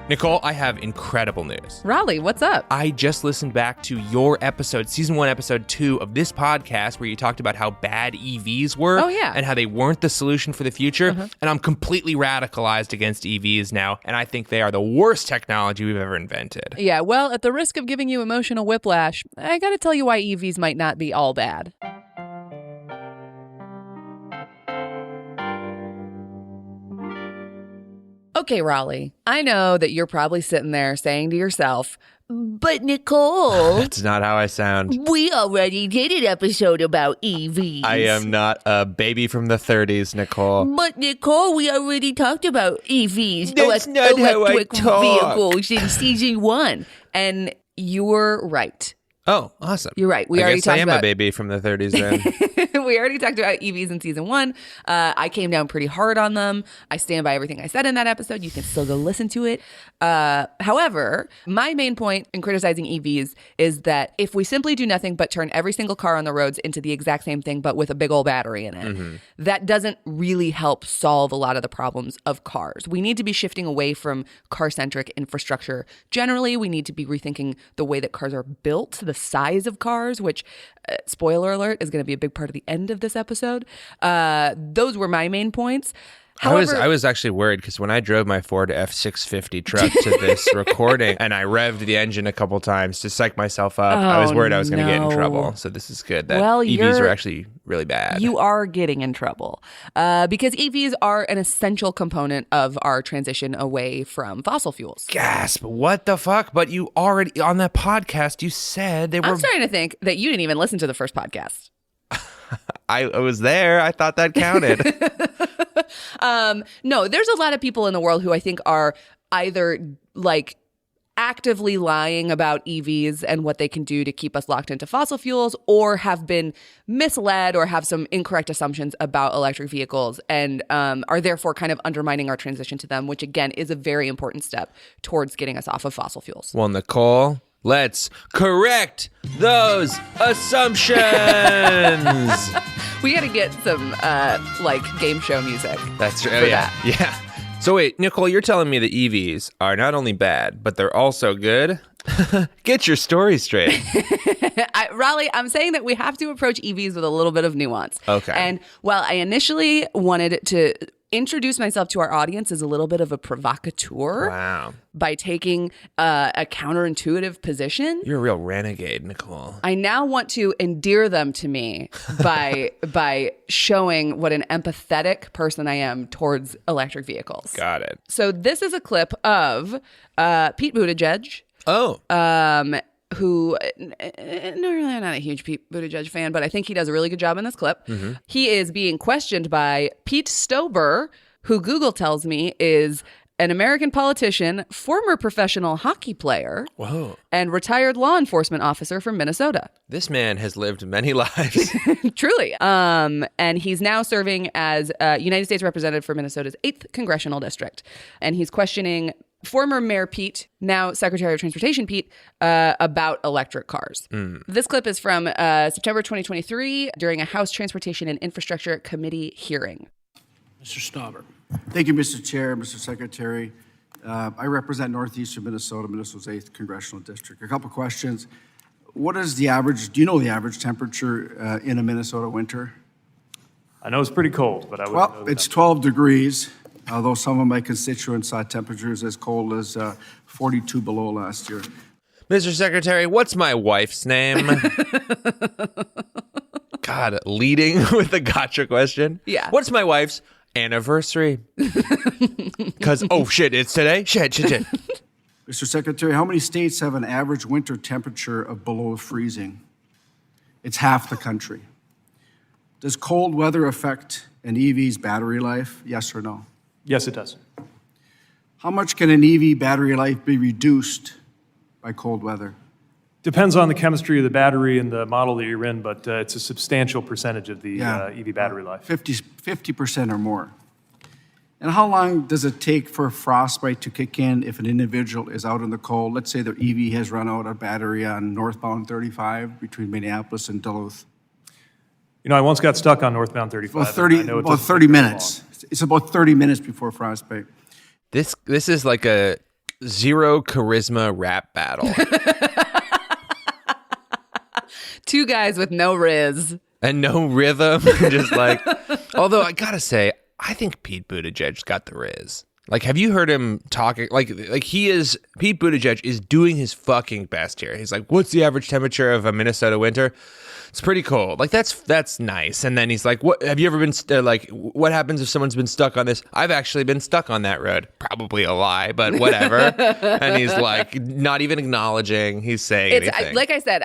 Nicole, I have incredible news. Rollie, what's up? I just listened back to your episode, season 1, episode 2 of this podcast where you talked about how bad EVs were. Oh, yeah. And how they weren't the solution for the future. And I'm completely radicalized against EVs now. And I think they are the worst technology we've ever invented. Yeah, well, at the risk of giving you emotional whiplash, I gotta tell you why EVs might not be all bad. Okay, Rollie, I know that you're probably sitting there saying to yourself, but Nicole, That's not how I sound. we already did an episode about EVs. I am not a baby from the 30s, Nicole. But Nicole, we already talked about EVs, That's not how I electric talk. vehicles in season 1. And you're right. Oh, awesome. You're right. We I already guess talked I am about a baby from the 30s then. we already talked about EVs in season 1. I came down pretty hard on them. I stand by everything I said in that episode. You can still go listen to it. However, my main point in criticizing EVs is that if we simply do nothing but turn every single car on the roads into the exact same thing, but with a big old battery in it, that doesn't really help solve a lot of the problems of cars. We need to be shifting away from car-centric infrastructure. Generally, we need to be rethinking the way that cars are built, the size of cars, which, spoiler alert, is going to be a big part of the end of this episode. Those were my main points. However, I was actually worried because when I drove my Ford F650 truck to this recording and I revved the engine a couple times to psych myself up, I was worried I was going to get in trouble. So this is good that EVs are actually really bad. You are getting in trouble because EVs are an essential component of our transition away from fossil fuels. Gasp. What the fuck? But you already, on that podcast, you said they were... I'm starting to think that you didn't even listen to the first podcast. I was there. I thought that counted. No, there's a lot of people in the world who I think are either like actively lying about EVs and what they can do to keep us locked into fossil fuels, or have been misled or have some incorrect assumptions about electric vehicles and are therefore kind of undermining our transition to them, which again is a very important step towards getting us off of fossil fuels. Well, Nicole, let's correct those assumptions. We got to get some like game show music. That's right. Yeah. So wait, Nicole, you're telling me that EVs are not only bad, but they're also good? Get your story straight. Rollie, I'm saying that we have to approach EVs with a little bit of nuance. Okay. And while I initially wanted to introduce myself to our audience as a little bit of a provocateur. Wow. By taking a counterintuitive position. You're a real renegade, Nicole. I now want to endear them to me by showing what an empathetic person I am towards electric vehicles. Got it. So this is a clip of Pete Buttigieg. Oh. Who, normally I'm not a huge Pete Buttigieg fan, but I think he does a really good job in this clip. Mm-hmm. He is being questioned by Pete Stober, who Google tells me is an American politician, former professional hockey player, and retired law enforcement officer from Minnesota. This man has lived many lives. Truly. And he's now serving as United States Representative for Minnesota's 8th Congressional District. And he's questioning former Mayor Pete, now Secretary of Transportation Pete, about electric cars. This clip is from September 2023 during a House Transportation and Infrastructure Committee hearing. Mr. Stauber. Thank you, Mr. Chair, Mr. Secretary. I represent northeastern Minnesota, Minnesota's 8th Congressional District. A couple questions. What is the average, do you know the average temperature in a Minnesota winter? I know it's pretty cold, but I wouldn't know. Well, it's 12 degrees, although some of my constituents saw temperatures as cold as 42 below last year. Mr. Secretary, what's my wife's name? God, leading with a gotcha question. Yeah. What's my wife's anniversary? Because, oh, shit, it's today? Shit. Mr. Secretary, how many states have an average winter temperature of below freezing? It's half the country. Does cold weather affect an EV's battery life? Yes or no? Yes, it does. How much can an EV battery life be reduced by cold weather? Depends on the chemistry of the battery and the model that you're in, but it's a substantial percentage of the EV battery life. 50% or more. And how long does it take for frostbite to kick in if an individual is out in the cold? Let's say their EV has run out of battery on northbound 35 between Minneapolis and Duluth. I once got stuck on northbound 35. About 30 minutes. It's about 30 minutes before frostbite. This is like a zero charisma rap battle. Two guys with no riz. And no rhythm. Just like, although I gotta say, I think Pete Buttigieg's got the riz. Like, have you heard him talking? Like Pete Buttigieg is doing his fucking best here. He's like, what's the average temperature of a Minnesota winter? It's pretty cold. Like, that's nice. And then he's like, what, have you ever been, what happens if someone's been stuck on this? I've actually been stuck on that road. Probably a lie, but whatever. And he's like, not even acknowledging he's saying anything. Like I said,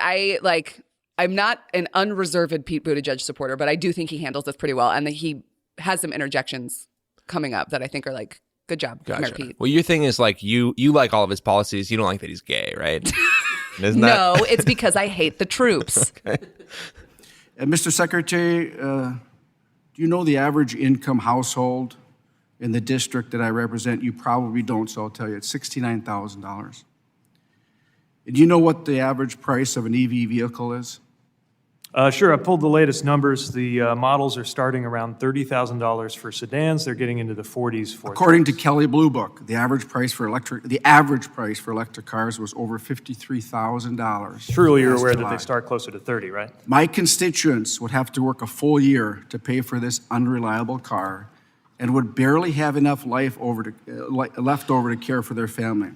I'm not an unreserved Pete Buttigieg supporter, but I do think he handles this pretty well. And that he has some interjections coming up that I think are like, good job, Mayor Pete. Well, your thing is like you like all of his policies. You don't like that he's gay, right? No, it's because I hate the troops. Okay. Mr. Secretary, do you know the average income household in the district that I represent? You probably don't, so I'll tell you. It's $69,000. Do you know what the average price of an EV vehicle is? Sure, I pulled the latest numbers. The models are starting around $30,000 for sedans. They're getting into the 40s for According to Kelley Blue Book, the average price for electric cars was over $53,000. Surely you're aware that they start closer to 30, right? My constituents would have to work a full year to pay for this unreliable car and would barely have enough left over to care for their family.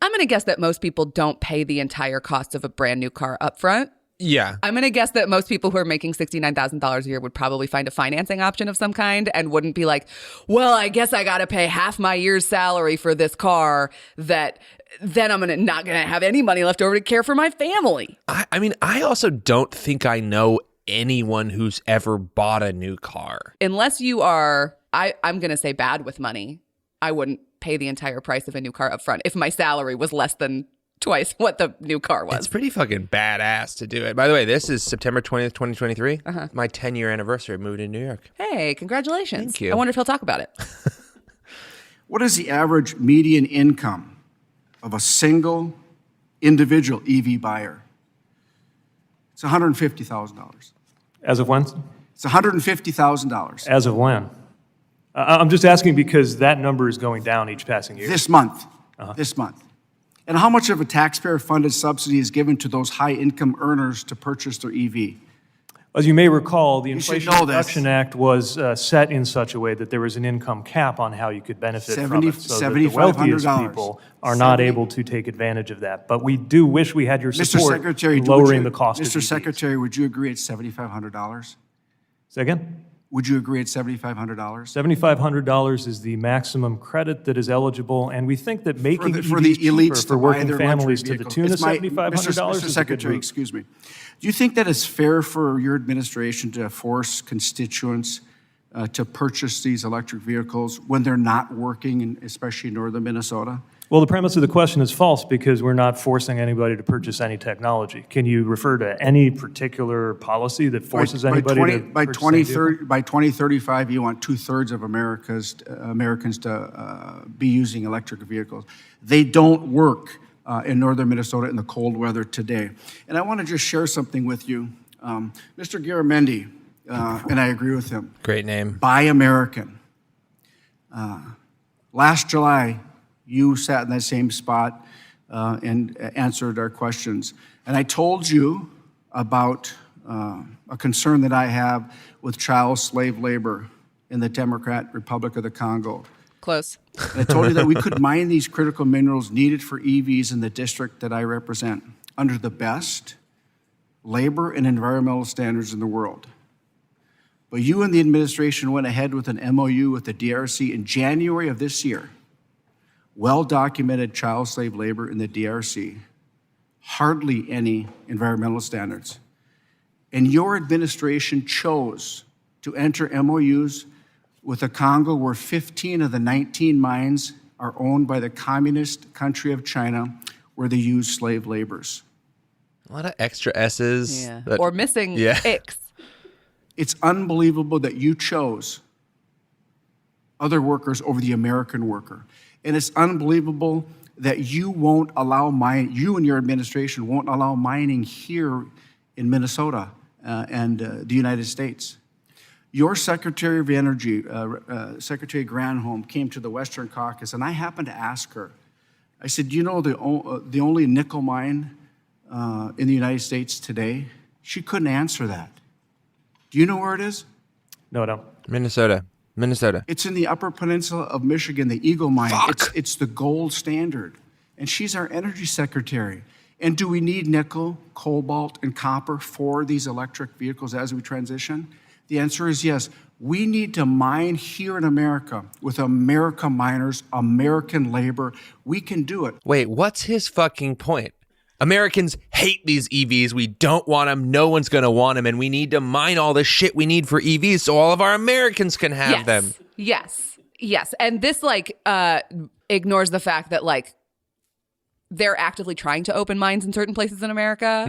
I'm going to guess that most people don't pay the entire cost of a brand new car up front. Yeah. I'm going to guess that most people who are making $69,000 a year would probably find a financing option of some kind and wouldn't be like, well, I guess I got to pay half my year's salary for this car that then I'm not going to have any money left over to care for my family. I mean, I also don't think I know anyone who's ever bought a new car. Unless you are, I'm going to say bad with money, I wouldn't pay the entire price of a new car up front if my salary was less than twice what the new car was. It's pretty fucking badass to do it. By the way, this is September 20th, 2023. My 10-year anniversary of moving to New York. Hey, congratulations. Thank you. I wonder if he'll talk about it. What is the average median income of a single individual EV buyer? It's $150,000. As of when? It's $150,000. As of when? I'm just asking because that number is going down each passing year. This month. This month. And how much of a taxpayer-funded subsidy is given to those high-income earners to purchase their EV? As you may recall, the Inflation know this. Reduction Act was set in such a way that there was an income cap on how you could benefit from it, so that the wealthiest people are not able to take advantage of that. But we do wish we had your support in lowering the cost of EVs. Mr. Secretary, would you agree it's $7,500? Say again? Would you agree it's $7,500? $7,500 is the maximum credit that is eligible, and we think that making for the elites cheaper for working families to the tune of $7,500 Mr. Secretary, excuse me. Do you think that it's fair for your administration to force constituents to purchase these electric vehicles when they're not working, especially in northern Minnesota? Well, the premise of the question is false because we're not forcing anybody to purchase any technology. Can you refer to any particular policy that forces anybody to purchase any vehicle? By 2035, you want 2/3 of Americans to be using electric vehicles. They don't work in northern Minnesota in the cold weather today. And I want to just share something with you. Mr. Garamendi, and I agree with him. Great name. Buy American. Last July, you sat in that same spot and answered our questions. And I told you about a concern that I have with child slave labor in the Democratic Republic of the Congo. Close. And I told you that we could mine these critical minerals needed for EVs in the district that I represent under the best labor and environmental standards in the world. But you and the administration went ahead with an MOU with the DRC in January of this year. Well-documented child slave labor in the DRC, hardly any environmental standards. And your administration chose to enter MOUs with the Congo where 15 of the 19 mines are owned by the communist country of China where they use slave laborers. A lot of extra S's. Yeah. Or missing X. It's unbelievable that you chose other workers over the American worker. And it's unbelievable that you and your administration won't allow mining here in Minnesota. and the United States. Your Secretary of Energy, Secretary Granholm, came to the Western Caucasus, and I happened to ask her, I said, do you know the only nickel mine in the United States today? She couldn't answer that. Do you know where it is? No, I don't. Minnesota. It's in the Upper Peninsula of Michigan, the Eagle Mine. It's the gold standard. And she's our energy secretary. And do we need nickel, cobalt, and copper for these electric vehicles as we transition? The answer is yes. We need to mine here in America with American miners, American labor. We can do it. Wait, what's his fucking point? Americans hate these EVs. We don't want them. No one's going to want them. And we need to mine all the shit we need for EVs so all of our Americans can have them. Yes. And this ignores the fact that they're actively trying to open mines in certain places in America.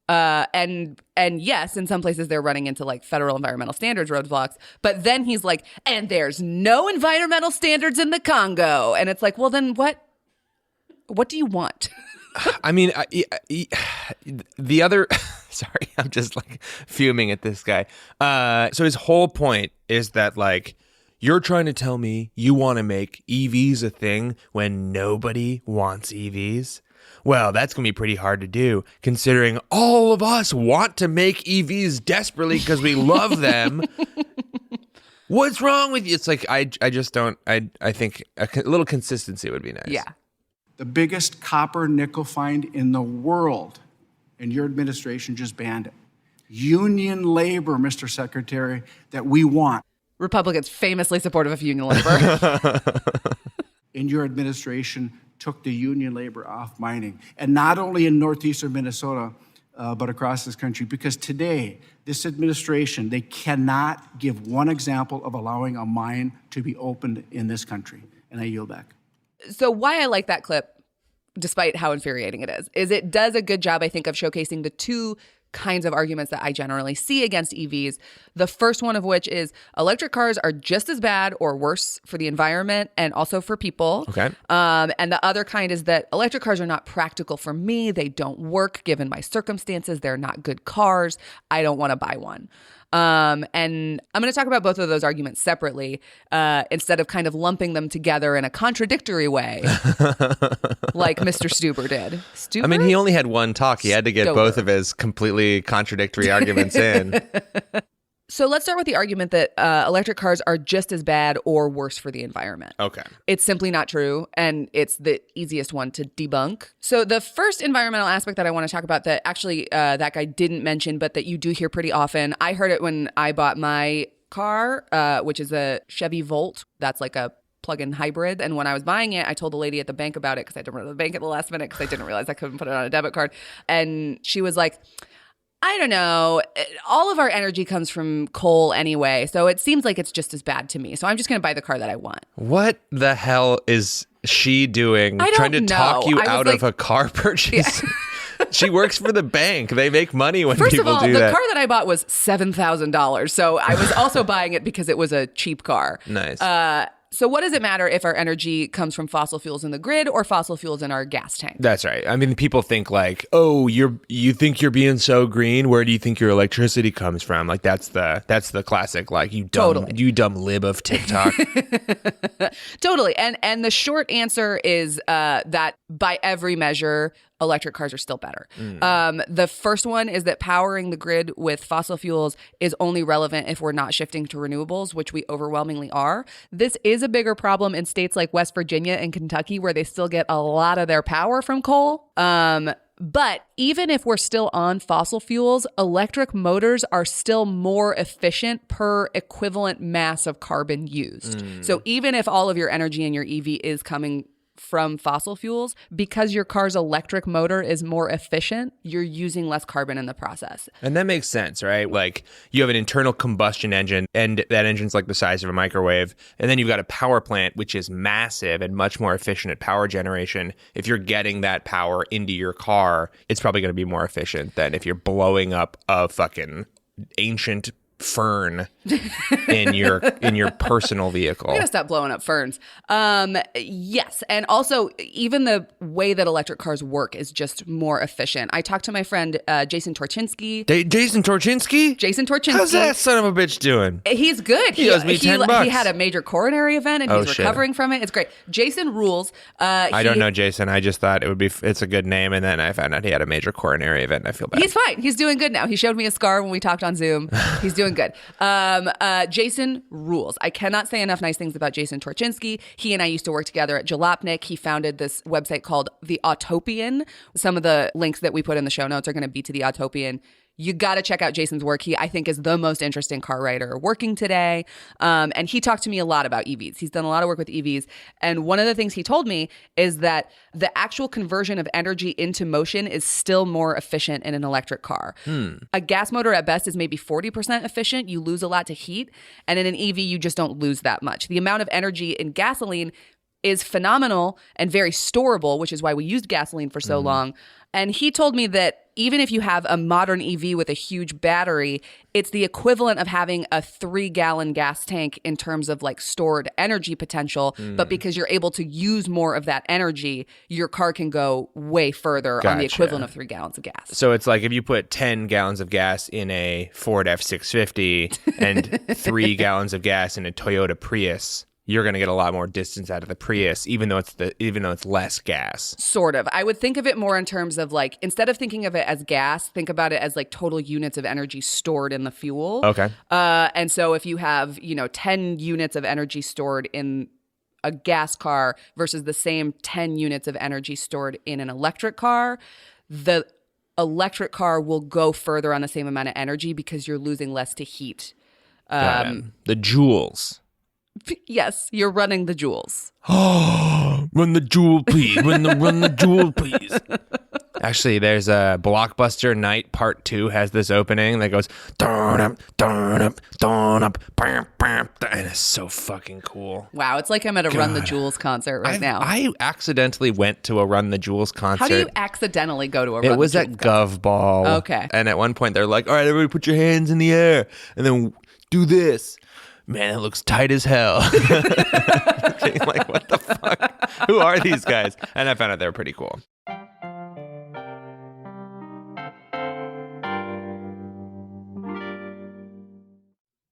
And yes, in some places they're running into federal environmental standards roadblocks. But then he's like, and there's no environmental standards in the Congo. And it's like, well, then what do you want? I mean, the other, sorry, I'm just fuming at this guy. So his whole point is that you're trying to tell me you want to make EVs a thing when nobody wants EVs? Well, that's going to be pretty hard to do, considering all of us want to make EVs desperately because we love them. What's wrong with you? It's I just don't, I think a little consistency would be nice. Yeah. The biggest copper nickel find in the world, and your administration just banned it. Union labor, Mr. Secretary, that we want. Republicans famously supportive of union labor. And your administration took the union labor off mining. And not only in northeastern Minnesota, but across this country. Because today, this administration, they cannot give one example of allowing a mine to be opened in this country. And I yield back. So why I like that clip, despite how infuriating it is it does a good job, I think, of showcasing the two kinds of arguments that I generally see against EVs. The first one of which is electric cars are just as bad or worse for the environment and also for people. Okay. And the other kind is that electric cars are not practical for me. They don't work given my circumstances. They're not good cars. I don't want to buy one. And I'm going to talk about both of those arguments separately, instead of kind of lumping them together in a contradictory way, like Mr. Stuber did. Stuber? I mean, he only had one talk. He had to get both of his completely contradictory arguments in. So let's start with the argument that electric cars are just as bad or worse for the environment. Okay. It's simply not true, and it's the easiest one to debunk. So the first environmental aspect that I want to talk about that actually that guy didn't mention, but that you do hear pretty often, I heard it when I bought my car, which is a Chevy Boult. That's a plug-in hybrid. And when I was buying it, I told the lady at the bank about it because I had to run to the bank at the last minute because I didn't realize I couldn't put it on a debit card. And she was like, I don't know. All of our energy comes from coal anyway, so it seems like it's just as bad to me. So I'm just going to buy the car that I want. What the hell is she doing? Trying to talk you out of a car purchase? Yeah. She works for the bank. They make money when people do that. First of all, the car that I bought was $7,000. So I was also buying it because it was a cheap car. Nice. So what does it matter if our energy comes from fossil fuels in the grid or fossil fuels in our gas tank? That's right. I mean, people think oh, you think you're being so green? Where do you think your electricity comes from? That's the classic, you dumb lib of TikTok. Totally. And the short answer is that by every measure, electric cars are still better. The first one is that powering the grid with fossil fuels is only relevant if we're not shifting to renewables, which we overwhelmingly are. This is a bigger problem in states like West Virginia and Kentucky, where they still get a lot of their power from coal. But even if we're still on fossil fuels, electric motors are still more efficient per equivalent mass of carbon used. So even if all of your energy in your EV is coming from fossil fuels, because your car's electric motor is more efficient, you're using less carbon in the process. And that makes sense, right? You have an internal combustion engine, and that engine's the size of a microwave. And then you've got a power plant, which is massive and much more efficient at power generation. If you're getting that power into your car, it's probably going to be more efficient than if you're blowing up a fucking ancient fern in your personal vehicle. We gotta stop blowing up ferns. Yes, and also even the way that electric cars work is just more efficient. I talked to my friend Jason Torchinsky. Jason Torchinsky? Jason Torchinsky. How's that son of a bitch doing? He's good. He owes me $10. He had a major coronary event and he's recovering from it. It's great. Jason rules. I don't know Jason. I just thought it's a good name, and then I found out he had a major coronary event. I feel bad. He's fine. He's doing good now. He showed me a scar when we talked on Zoom. He's doing good. Jason rules. I cannot say enough nice things about Jason Torchinsky. He and I used to work together at Jalopnik. He founded this website called The Autopian. Some of the links that we put in the show notes are going to be to The Autopian. You got to check out Jason's work. He, I think, is the most interesting car writer working today. And he talked to me a lot about EVs. He's done a lot of work with EVs. And one of the things he told me is that the actual conversion of energy into motion is still more efficient in an electric car. A gas motor at best is maybe 40% efficient. You lose a lot to heat. And in an EV, you just don't lose that much. The amount of energy in gasoline is phenomenal and very storable, which is why we used gasoline for so long. And he told me that even if you have a modern EV with a huge battery, it's the equivalent of having a 3-gallon gas tank in terms of like stored energy potential. But because you're able to use more of that energy, your car can go way further on the equivalent of 3 gallons of gas. So it's like if you put 10 gallons of gas in a Ford F650 and 3 gallons of gas in a Toyota Prius, you're going to get a lot more distance out of the Prius, even though it's less gas. Sort of. I would think of it more in terms of like, instead of thinking of it as gas, think about it as like total units of energy stored in the fuel. Okay. And so if you have, 10 units of energy stored in a gas car versus the same 10 units of energy stored in an electric car, the electric car will go further on the same amount of energy because you're losing less to heat. The joules. Yes, you're running the joules. Run the joule, please. Run the joule, please. Actually, there's a Blockbuster Night Part 2 has this opening that goes turn up, bam, bam, and it's so fucking cool. Wow, it's like I'm at a Run the Joules concert right now. I accidentally went to a Run the Joules concert. How do you accidentally go to a Run the Joules? It was at Gov Ball. Okay. And at one point they're like, all right, everybody put your hands in the air and then do this. Man, it looks tight as hell. Like, what the fuck? Who are these guys? And I found out they were pretty cool.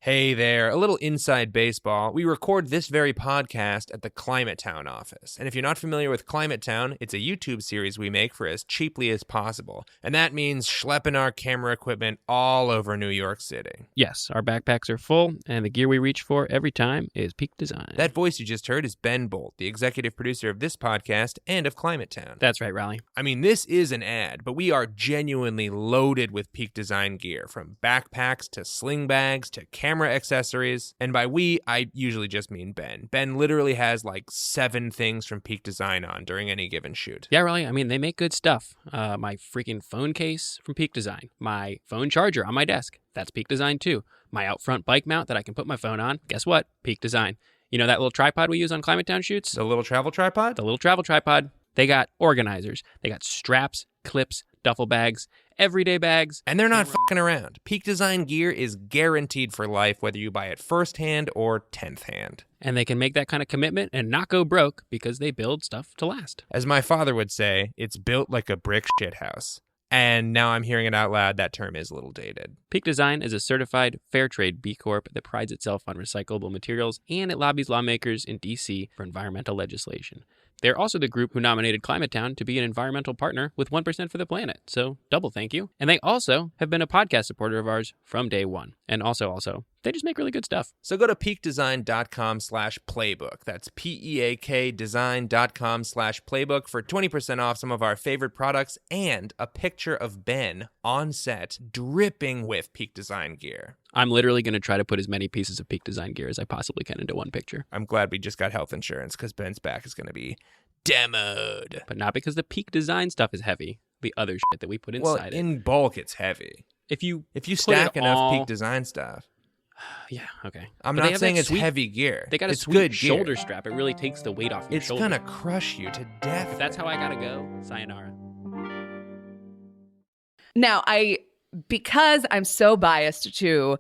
Hey there, a little inside baseball. We record this very podcast at the Climate Town office. And if you're not familiar with Climate Town, it's a YouTube series we make for as cheaply as possible. And that means schlepping our camera equipment all over New York City. Yes, our backpacks are full, and the gear we reach for every time is peak design. That voice you just heard is Ben Boult, the executive producer of this podcast and of Climate Town. That's right, Rollie. I mean, this is an ad, but we are genuinely loaded with peak design gear, from backpacks to sling bags to camera accessories. And by we, I usually just mean Ben. Ben literally has like 7 things from Peak Design on during any given shoot. Yeah, Rollie. I mean, they make good stuff. My freaking phone case from Peak Design. My phone charger on my desk. That's Peak Design too. My out front bike mount that I can put my phone on. Guess what? Peak Design. You know that little tripod we use on Climate Town shoots? The little travel tripod? The little travel tripod. They got organizers. They got straps, clips, duffel bags, everyday bags. And they're not fucking around. Peak Design gear is guaranteed for life, whether you buy it firsthand or 10th hand. And they can make that kind of commitment and not go broke because they build stuff to last. As my father would say, it's built like a brick shithouse. And now I'm hearing it out loud, that term is a little dated. Peak Design is a certified fair trade B Corp that prides itself on recyclable materials, and it lobbies lawmakers in D.C. for environmental legislation. They're also the group who nominated Climate Town to be an environmental partner with 1% for the planet. So double thank you. And they also have been a podcast supporter of ours from day one. And also, they just make really good stuff. So go to peakdesign.com/playbook. That's PEAK design.com/playbook for 20% off some of our favorite products and a picture of Ben on set dripping with Peak Design gear. I'm literally going to try to put as many pieces of Peak Design gear as I possibly can into one picture. I'm glad we just got health insurance because Ben's back is going to be demoed. But not because the Peak Design stuff is heavy. The other shit that we put inside it. Well, in bulk, it's heavy. If you stack enough Peak Design stuff. Yeah, okay. I'm not saying it's heavy gear. They got a sweet shoulder strap. It really takes the weight off your shoulder. It's going to crush you to death. If that's how I got to go, sayonara. Now, because I'm so biased to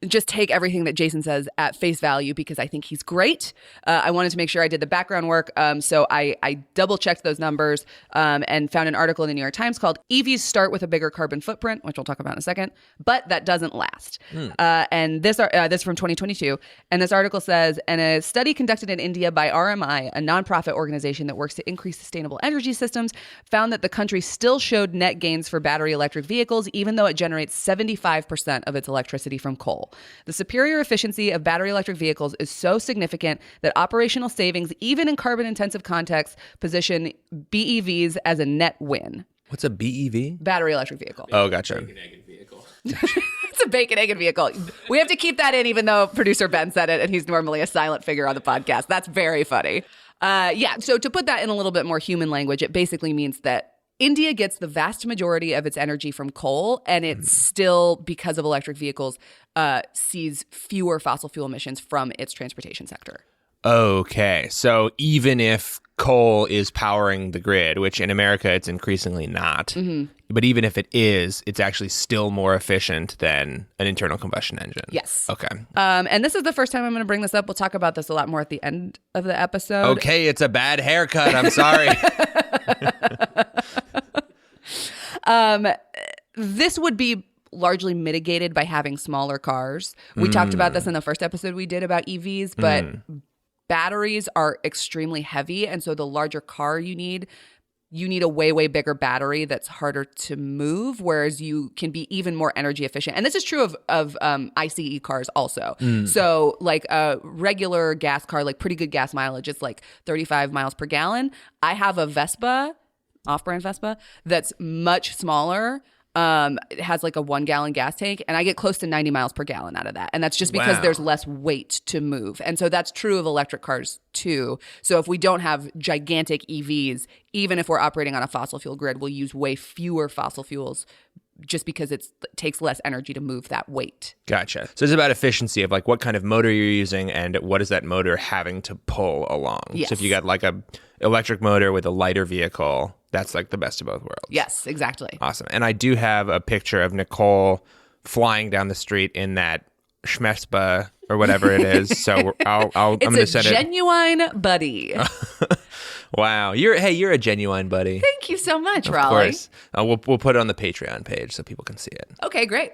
just take everything that Jason says at face value because I think he's great. I wanted to make sure I did the background work. So I double checked those numbers and found an article in the New York Times called EVs Start with a Bigger Carbon Footprint, which we'll talk about in a second, but that doesn't last. And this from 2022. And this article says, in a study conducted in India by RMI, a nonprofit organization that works to increase sustainable energy systems, found that the country still showed net gains for battery electric vehicles, even though it generates 75% of its electricity from coal. The superior efficiency of battery electric vehicles is so significant that operational savings, even in carbon-intensive contexts, position BEVs as a net win. What's a BEV? Battery electric vehicle. Oh, gotcha. Bacon, egg, and vehicle. It's a bacon, egg, and vehicle. We have to keep that in, even though producer Ben said it, and he's normally a silent figure on the podcast. That's very funny. So to put that in a little bit more human language, it basically means that India gets the vast majority of its energy from coal, and it still, because of electric vehicles, sees fewer fossil fuel emissions from its transportation sector. Okay, so even if coal is powering the grid, which in America it's increasingly not, but even if it is, it's actually still more efficient than an internal combustion engine. Yes. Okay. And this is the first time I'm going to bring this up. We'll talk about this a lot more at the end of the episode. Okay, it's a bad haircut. I'm sorry. This would be largely mitigated by having smaller cars. We talked about this in the first episode we did about EVs, but batteries are extremely heavy. And so the larger car you need a way, way bigger battery that's harder to move, whereas you can be even more energy efficient. And this is true of ICE cars also. So like a regular gas car, like pretty good gas mileage, it's like 35 miles per gallon. I have a Vespa, off-brand Vespa, that's much smaller. It has like a 1 gallon gas tank, and I get close to 90 miles per gallon out of that. And that's just because there's less weight to move. And so that's true of electric cars too. So if we don't have gigantic EVs, even if we're operating on a fossil fuel grid, we'll use way fewer fossil fuels just because it takes less energy to move that weight. Gotcha. So it's about efficiency of like what kind of motor you're using and what is that motor having to pull along. Yes. So if you got like a electric motor with a lighter vehicle, that's like the best of both worlds. Yes, exactly. Awesome. And I do have a picture of Nicole flying down the street in that Schmespa or whatever it is. So I'm going to send it. It's a genuine buddy. Wow. You're a genuine buddy. Thank you so much, Rollie. Of course. We'll put it on the Patreon page so people can see it. Okay, great.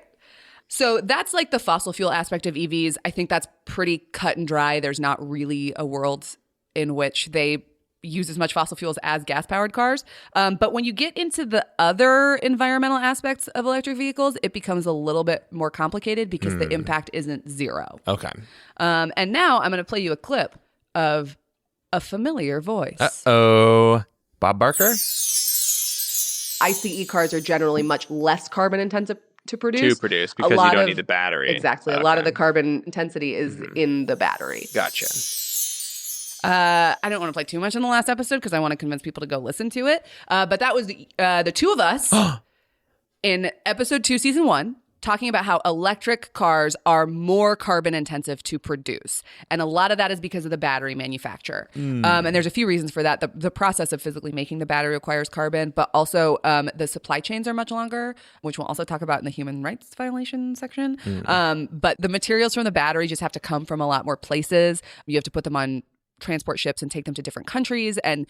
So that's like the fossil fuel aspect of EVs. I think that's pretty cut and dry. There's not really a world in which they use as much fossil fuels as gas-powered cars. But when you get into the other environmental aspects of electric vehicles, it becomes a little bit more complicated because the impact isn't zero. Okay. And now I'm going to play you a clip of a familiar voice. Uh-oh. Bob Barker? ICE cars are generally much less carbon intensive to produce. Because you don't need the battery. Exactly. Okay. A lot of the carbon intensity is in the battery. Gotcha. I don't want to play too much in the last episode because I want to convince people to go listen to it. But that was the two of us in episode 2, season 1, talking about how electric cars are more carbon intensive to produce. And a lot of that is because of the battery manufacturer. And there's a few reasons for that. The process of physically making the battery requires carbon, but also the supply chains are much longer, which we'll also talk about in the human rights violation section. But the materials from the battery just have to come from a lot more places. You have to put them on transport ships and take them to different countries, and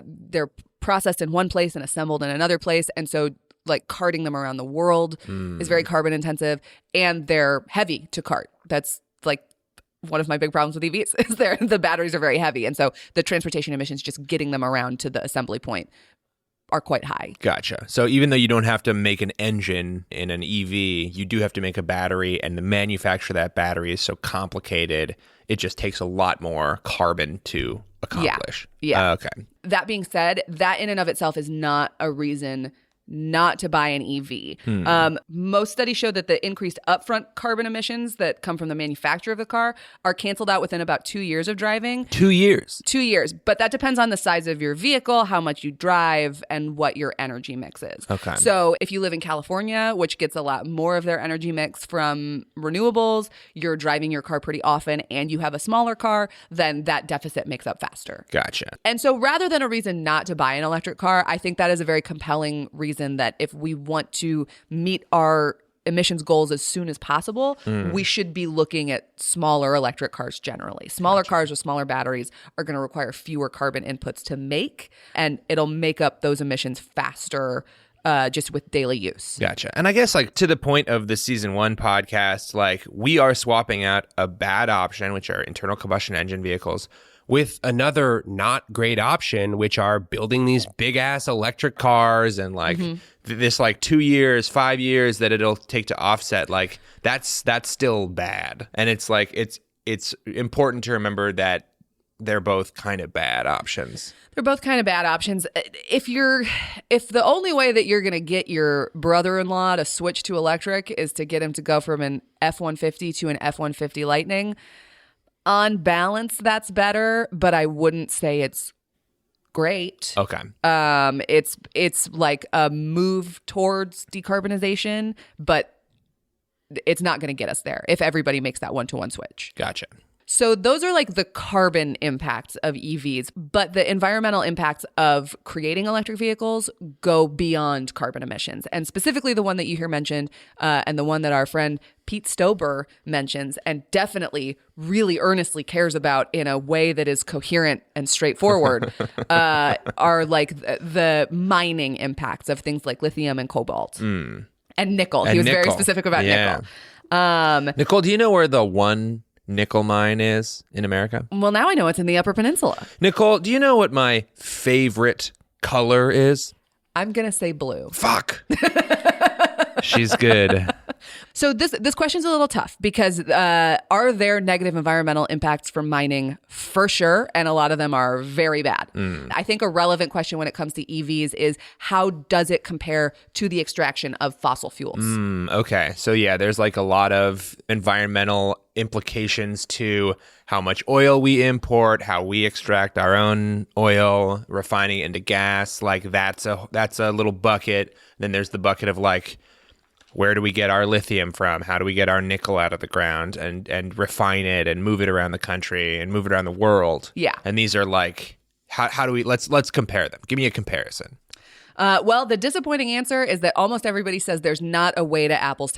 they're processed in one place and assembled in another place. And so like carting them around the world is very carbon intensive, and they're heavy to cart. That's like one of my big problems with EVs is the batteries are very heavy. And so the transportation emissions, just getting them around to the assembly point, are quite high. Gotcha. So even though you don't have to make an engine in an EV, you do have to make a battery, and the manufacture of that battery is so complicated, it just takes a lot more carbon to accomplish. Yeah. Okay. That being said, that in and of itself is not a reason not to buy an EV. Most studies show that the increased upfront carbon emissions that come from the manufacture of the car are canceled out within about 2 years of driving. 2 years? 2 years. But that depends on the size of your vehicle, how much you drive, and what your energy mix is. Okay. So if you live in California, which gets a lot more of their energy mix from renewables, you're driving your car pretty often, and you have a smaller car, then that deficit makes up faster. Gotcha. And so rather than a reason not to buy an electric car, I think that is a very compelling reason that if we want to meet our emissions goals as soon as possible, we should be looking at smaller electric cars generally. Smaller cars with smaller batteries are going to require fewer carbon inputs to make, and it'll make up those emissions faster just with daily use. Gotcha. And I guess like to the point of the season 1 podcast, like we are swapping out a bad option, which are internal combustion engine vehicles, with another not great option, which are building these big ass electric cars and like this like 2 years, 5 years that it'll take to offset. Like that's still bad. And it's like it's important to remember that they're both kind of bad options. They're both kind of bad options. If the only way that you're going to get your brother-in-law to switch to electric is to get him to go from an F-150 to an F-150 Lightning, on balance, that's better, but I wouldn't say it's great. Okay. It's like a move towards decarbonization, but it's not going to get us there if everybody makes that one-to-one switch. Gotcha. So those are like the carbon impacts of EVs, but the environmental impacts of creating electric vehicles go beyond carbon emissions. And specifically the one that you hear mentioned and the one that our friend Pete Stober mentions and definitely really earnestly cares about in a way that is coherent and straightforward are like the mining impacts of things like lithium and cobalt and nickel. He was very specific about nickel. Nicole, do you know where the one nickel mine is in America? Well, now I know it's in the Upper Peninsula. Nicole, do you know what my favorite color is? I'm going to say blue. Fuck. She's good. So this question's a little tough because are there negative environmental impacts from mining? For sure. And a lot of them are very bad. I think a relevant question when it comes to EVs is how does it compare to the extraction of fossil fuels? Okay. So yeah, there's like a lot of environmental implications to how much oil we import, how we extract our own oil, refining it into gas. Like that's a little bucket. Then there's the bucket of like, where do we get our lithium from? How do we get our nickel out of the ground and refine it and move it around the country and move it around the world? Yeah. And these are like, how do we, let's compare them. Give me a comparison. Well, the disappointing answer is that almost everybody says there's not a way to apples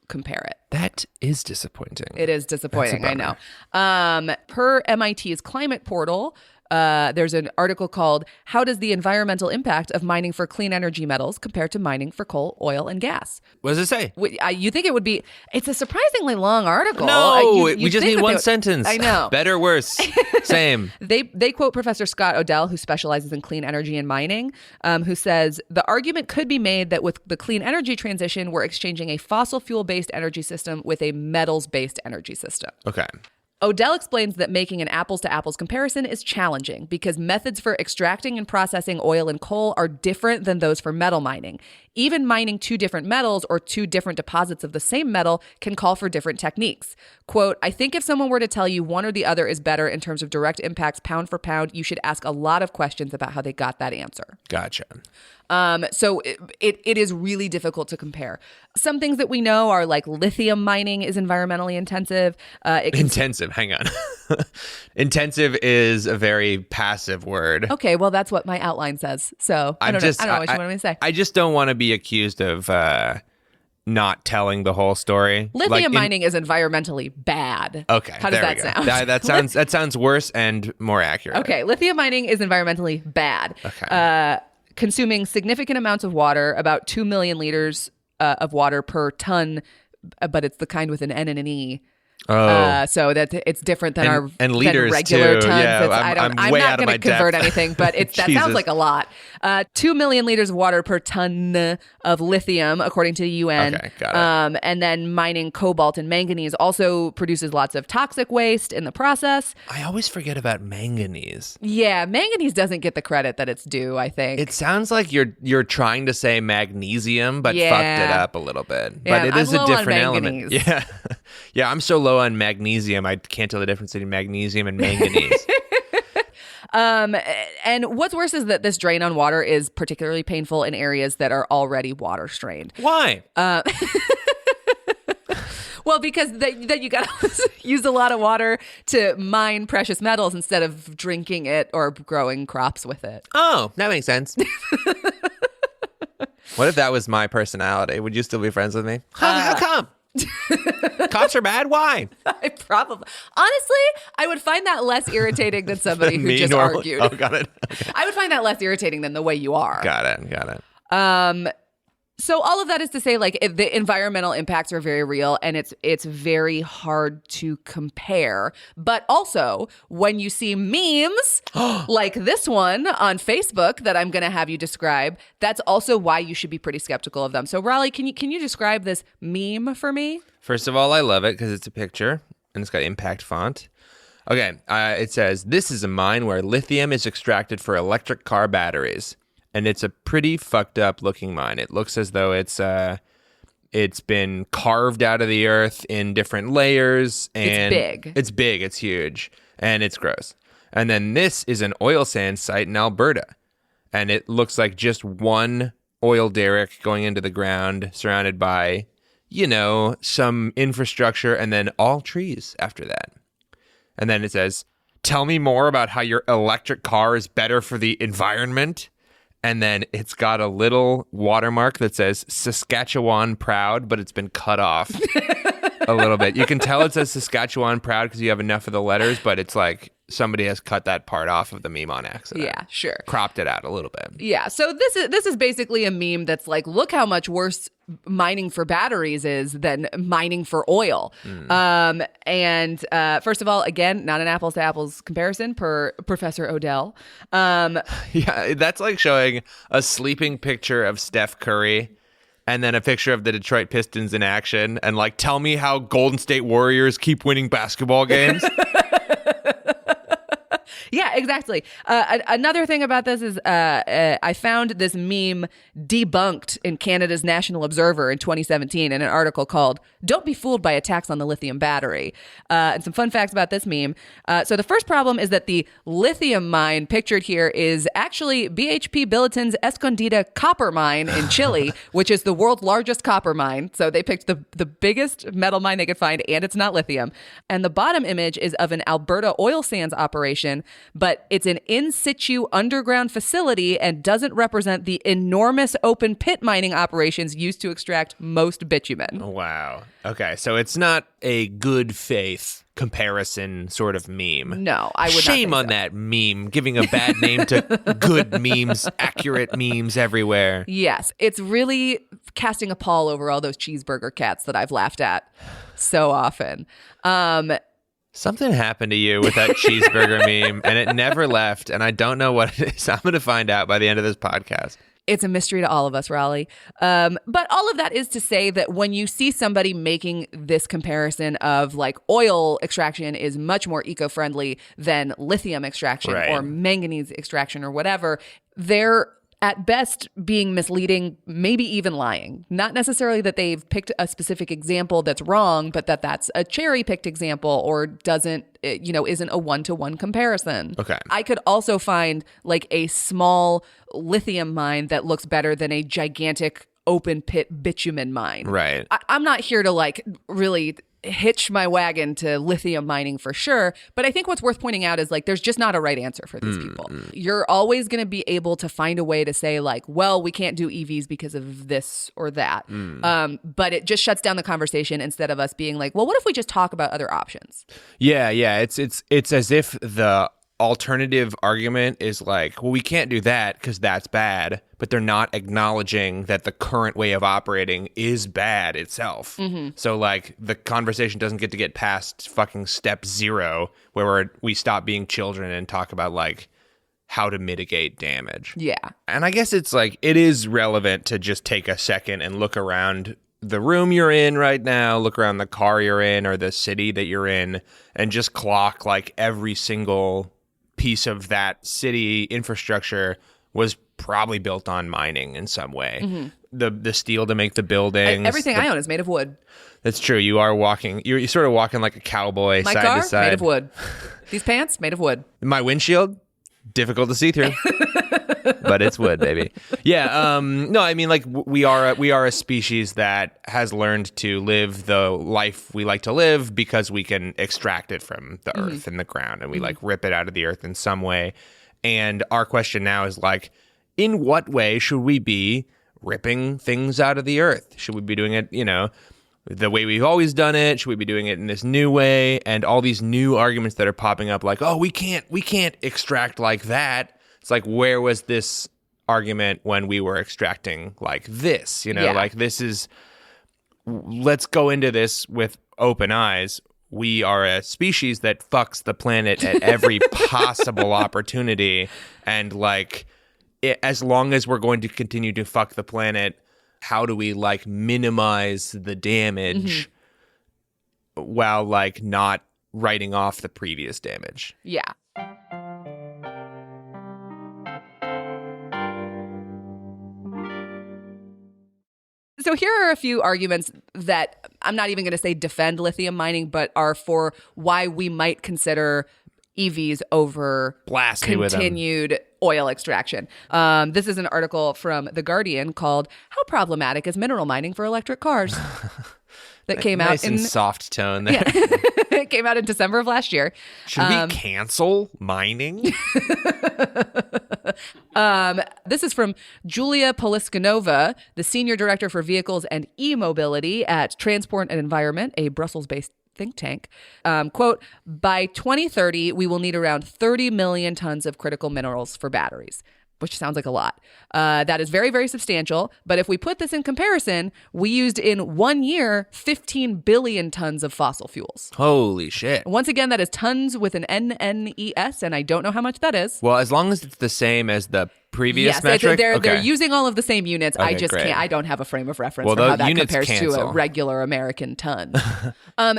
compare it. That is disappointing. It is disappointing, I know. Per MIT's climate portal, there's an article called "How Does the Environmental Impact of Mining for Clean Energy Metals Compare to Mining for Coal, Oil, and Gas?" What does it say? You think it would be... It's a surprisingly long article. No, we just need one sentence. I know. Better, worse, same. They quote Professor Scott Odell, who specializes in clean energy and mining, who says, "The argument could be made that with the clean energy transition, we're exchanging a fossil fuel-based energy system with a metals-based energy system." Okay. Odell explains that making an apples-to-apples comparison is challenging because methods for extracting and processing oil and coal are different than those for metal mining. Even mining two different metals or two different deposits of the same metal can call for different techniques. Quote, "I think if someone were to tell you one or the other is better in terms of direct impacts pound for pound, you should ask a lot of questions about how they got that answer." Gotcha. So it is really difficult to compare. Some things that we know are like lithium mining is environmentally intensive. Intensive, hang on. Intensive is a very passive word. Okay, well, that's what my outline says. So I don't know what you want me to say. I just don't want to be accused of not telling the whole story. Lithium mining is environmentally bad. Okay, how does that sound? That sounds worse and more accurate. Okay, lithium mining is environmentally bad. Okay. Consuming significant amounts of water, about 2 million liters of water per ton, but it's the kind with an N and an E. So that it's different than and liters than regular too. tons. Yeah, I'm not going to convert anything, but that sounds like a lot. 2 million liters of water per ton of lithium, according to the UN. Okay, got it. And then mining cobalt and manganese also produces lots of toxic waste in the process. I always forget about manganese. Yeah, manganese doesn't get the credit that it's due, I think. It sounds like you're trying to say magnesium, but fucked it up a little bit. Yeah, but it is a different element. Yeah. Yeah, I'm so low on magnesium, I can't tell the difference between magnesium and manganese. And what's worse is that this drain on water is particularly painful in areas that are already water strained. Why? Well, because that you got to use a lot of water to mine precious metals instead of drinking it or growing crops with it. Oh, that makes sense. What if that was my personality? Would you still be friends with me? How come? Cops are bad? Why? Honestly, I would find that less irritating than somebody who just argued. Oh, got it. Okay. I would find that less irritating than the way you are. Got it. So all of that is to say, like, the environmental impacts are very real, and it's very hard to compare. But also, when you see memes like this one on Facebook that I'm going to have you describe, that's also why you should be pretty skeptical of them. So, Rollie, can you describe this meme for me? First of all, I love it because it's a picture, and it's got impact font. Okay, it says, "This is a mine where lithium is extracted for electric car batteries." And it's a pretty fucked up looking mine. It looks as though it's been carved out of the earth in different layers. And It's big. It's huge. And it's gross. And then this is an oil sand site in Alberta. And it looks like just one oil derrick going into the ground, surrounded by, some infrastructure, and then all trees after that. And then it says, "Tell me more about how your electric car is better for the environment." And then it's got a little watermark that says Saskatchewan proud, but it's been cut off a little bit. You can tell it says Saskatchewan proud because you have enough of the letters, but it's like somebody has cut that part off of the meme on accident. Yeah, sure. Cropped it out a little bit. Yeah, so this is basically a meme that's like, look how much worse mining for batteries is than mining for oil. And first of all, again, not an apples to apples comparison per Professor Odell. Yeah, that's like showing a sleeping picture of Steph Curry and then a picture of the Detroit Pistons in action and like, tell me how Golden State Warriors keep winning basketball games. Yeah, exactly. Another thing about this is I found this meme debunked in Canada's National Observer in 2017 in an article called "Don't Be Fooled by Attacks on the Lithium Battery." And some fun facts about this meme. So the first problem is that the lithium mine pictured here is actually BHP Billiton's Escondida copper mine in Chile, which is the world's largest copper mine. So they picked the biggest metal mine they could find, and it's not lithium. And the bottom image is of an Alberta oil sands operation, but it's an in situ underground facility and doesn't represent the enormous open pit mining operations used to extract most bitumen. Wow. Okay, so it's not a good faith comparison sort of meme. No, I would not. Shame on that meme, giving a bad name to good memes, accurate memes everywhere. Yes, it's really casting a pall over all those cheeseburger cats that I've laughed at so often. Something happened to you with that cheeseburger meme, and it never left, and I don't know what it is. I'm going to find out by the end of this podcast. It's a mystery to all of us, Rollie. But all of that is to say that when you see somebody making this comparison of like oil extraction is much more eco-friendly than lithium extraction or manganese extraction or whatever, they're at best being misleading, maybe even lying. Not necessarily that they've picked a specific example that's wrong, but that's a cherry-picked example or isn't a one-to-one comparison. Okay. I could also find like a small lithium mine that looks better than a gigantic open pit bitumen mine. Right. I'm not here to like really hitch my wagon to lithium mining for sure. But I think what's worth pointing out is like, there's just not a right answer for these people. You're always going to be able to find a way to say like, well, we can't do EVs because of this or that. But it just shuts down the conversation instead of us being like, well, what if we just talk about other options? Yeah. It's as if the alternative argument is like, well, we can't do that because that's bad, but they're not acknowledging that the current way of operating is bad itself. So like the conversation doesn't get past fucking step 0 where we stop being children and talk about like how to mitigate damage. Yeah. And I guess it's like, it is relevant to just take a second and look around the room you're in right now, look around the car you're in or the city that you're in, and just clock like every single piece of that city infrastructure was probably built on mining in some way. The steel to make the buildings. Everything I own is made of wood. That's true. You are walking. You're sort of walking like a cowboy My side car, to side. made of wood. These pants, made of wood. My windshield, difficult to see through. But it's wood, baby. Yeah. No, I mean, like we are a species that has learned to live the life we like to live because we can extract it from the earth and the ground, and we like rip it out of the earth in some way. And our question now is like, in what way should we be ripping things out of the earth? Should we be doing it, the way we've always done it? Should we be doing it in this new way? And all these new arguments that are popping up like, oh, we can't extract like that. It's like, where was this argument when we were extracting like this? Like this is, let's go into this with open eyes. We are a species that fucks the planet at every possible opportunity. And like, as long as we're going to continue to fuck the planet, how do we like minimize the damage while like not writing off the previous damage? Yeah. So here are a few arguments that I'm not even going to say defend lithium mining, but are for why we might consider EVs over continued oil extraction. This is an article from The Guardian called "How Problematic is Mineral Mining for Electric Cars?" that came out in soft tone there. Yeah. It came out in December of last year. Should we cancel mining? This is from Julia Poliskanova, the Senior Director for Vehicles and E-Mobility at Transport and Environment, a Brussels-based think tank. Quote, by 2030, we will need around 30 million tons of critical minerals for batteries, which sounds like a lot. That is very, very substantial. But if we put this in comparison, we used in 1 year 15 billion tons of fossil fuels. Holy shit. Once again, that is tons with an NNES, and I don't know how much that is. Well, as long as it's the same as the previous metric? They're using all of the same units. Okay, I just great. can't. I don't have a frame of reference for how that compares to a regular American ton.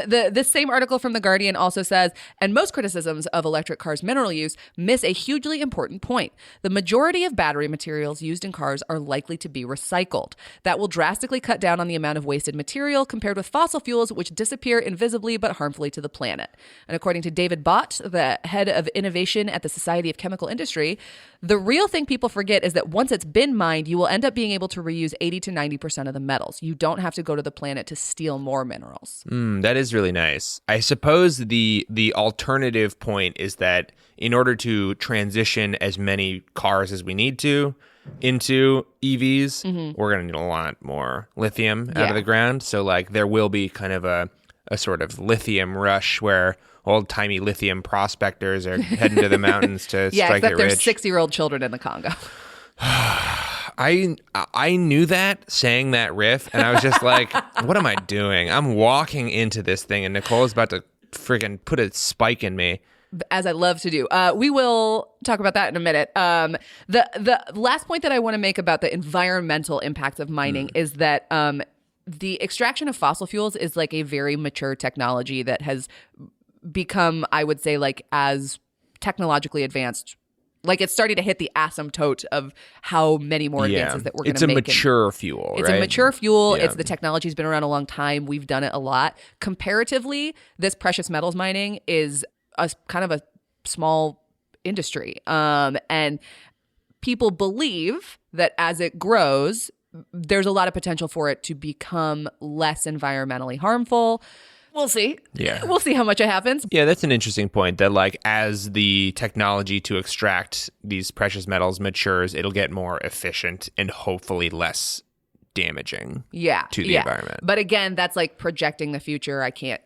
This same article from The Guardian also says, and most criticisms of electric cars' mineral use miss a hugely important point. The majority of battery materials used in cars are likely to be recycled. That will drastically cut down on the amount of wasted material compared with fossil fuels, which disappear invisibly but harmfully to the planet. And according to David Boult, the head of innovation at the Society of Chemical Industry, the real thing people forget is that once it's been mined, you will end up being able to reuse 80 to 90% of the metals. You don't have to go to the planet to steal more minerals. That is really nice. I suppose the alternative point is that in order to transition as many cars as we need to into EVs, we're going to need a lot more lithium out of the ground. So like there will be kind of a sort of lithium rush where old-timey lithium prospectors are heading to the mountains to strike it rich. There's 6-year-old children in the Congo. I knew that saying that riff, and I was just like, what am I doing? I'm walking into this thing, and Nicole is about to friggin' put a spike in me. As I love to do. We will talk about that in a minute. The last point that I want to make about the environmental impacts of mining is that the extraction of fossil fuels is like a very mature technology that has become, I would say, like as technologically advanced. Like it's starting to hit the asymptote of how many more advances that we're going to make. It's a mature fuel, It's a mature fuel. Yeah. The technology's been around a long time. We've done it a lot. Comparatively, this precious metals mining is a kind of a small industry. And people believe that as it grows, there's a lot of potential for it to become less environmentally harmful. We'll see. Yeah. We'll see how much it happens. Yeah, that's an interesting point that like as the technology to extract these precious metals matures, it'll get more efficient and hopefully less damaging to the environment. But again, that's like projecting the future. I can't,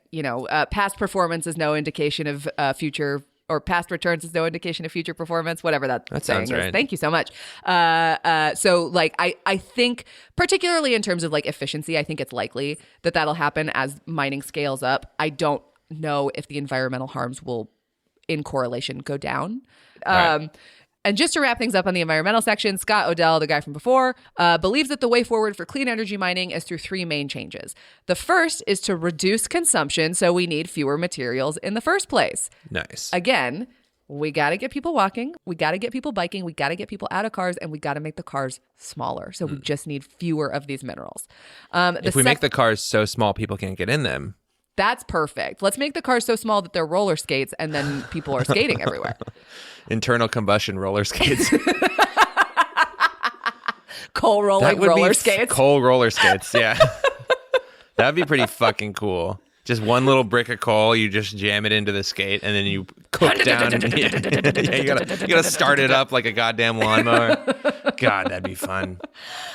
past performance is no indication of future, or past returns is no indication of future performance, whatever that sounds right. is. Thank you so much. So like, I think particularly in terms of like efficiency, I think it's likely that that'll happen as mining scales up. I don't know if the environmental harms will in correlation go down. Right. And just to wrap things up on the environmental section, Scott Odell, the guy from before, believes that the way forward for clean energy mining is through 3 main changes. The first is to reduce consumption so we need fewer materials in the first place. Nice. Again, we got to get people walking. We got to get people biking. We got to get people out of cars, and we got to make the cars smaller. So we just need fewer of these minerals. If we make the cars so small people can't get in them. That's perfect. Let's make the cars so small that they're roller skates, and then people are skating everywhere. Internal combustion roller skates. Coal rolling roller skates. Coal roller skates, yeah. That'd be pretty fucking cool. Just one little brick of coal, you just jam it into the skate, and then you cook down. You gotta start it up like a goddamn lawnmower. God, that'd be fun.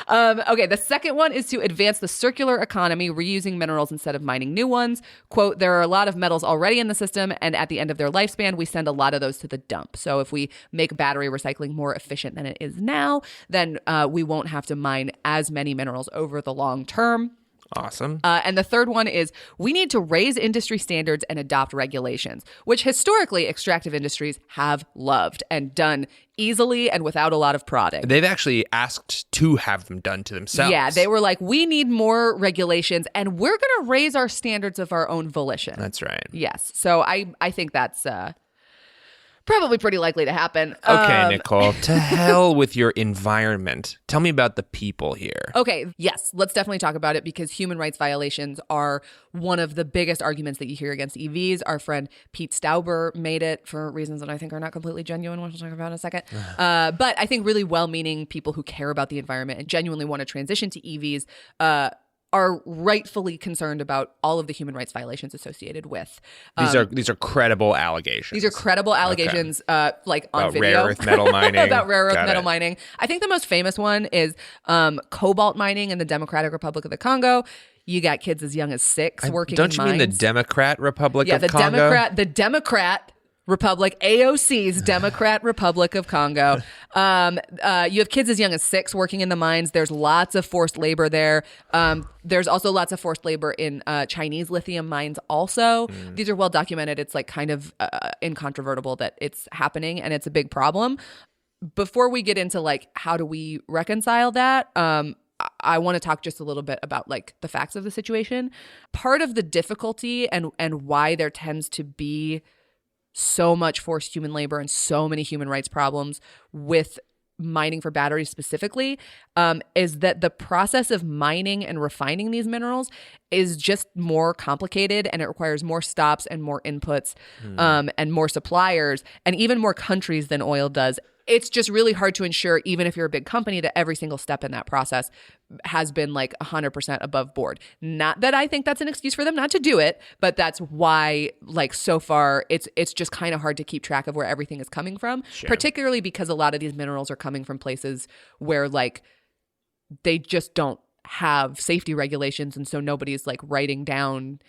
Okay, the second one is to advance the circular economy, reusing minerals instead of mining new ones. Quote, there are a lot of metals already in the system, and at the end of their lifespan, we send a lot of those to the dump. So if we make battery recycling more efficient than it is now, then we won't have to mine as many minerals over the long term. Awesome. And the third one is we need to raise industry standards and adopt regulations, which historically extractive industries have loved and done easily and without a lot of prodding. They've actually asked to have them done to themselves. Yeah, they were like, we need more regulations and we're going to raise our standards of our own volition. That's right. Yes. So I think that's probably pretty likely to happen. Okay, Nicole, to hell with your environment. Tell me about the people here. Okay, yes, let's definitely talk about it because human rights violations are one of the biggest arguments that you hear against EVs. Our friend Pete Stauber made it for reasons that I think are not completely genuine, which we'll talk about in a second. But I think really well-meaning people who care about the environment and genuinely want to transition to EVs are rightfully concerned about all of the human rights violations associated with. These are credible allegations. These are credible allegations, like on about video. Rare earth metal mining. About rare earth metal mining. I think the most famous one is cobalt mining in the Democratic Republic of the Congo. You got kids as young as 6 working in mines. Don't you mean the Democrat Republic of Congo? Yeah, the Democrat Republic, AOC's Democrat Republic of Congo. You have kids as young as 6 working in the mines. There's lots of forced labor there. There's also lots of forced labor in Chinese lithium mines also. These are well documented. It's like kind of incontrovertible that it's happening and it's a big problem. Before we get into like how do we reconcile that, I want to talk just a little bit about like the facts of the situation. Part of the difficulty and why there tends to be so much forced human labor and so many human rights problems with mining for batteries specifically, is that the process of mining and refining these minerals is just more complicated and it requires more stops and more inputs and more suppliers and even more countries than oil does. It's just really hard to ensure, even if you're a big company, that every single step in that process has been like 100% above board. Not that I think that's an excuse for them not to do it, but that's why, like, so far, it's just kind of hard to keep track of where everything is coming from, particularly because a lot of these minerals are coming from places where, like, they just don't have safety regulations, and so nobody's, like, writing down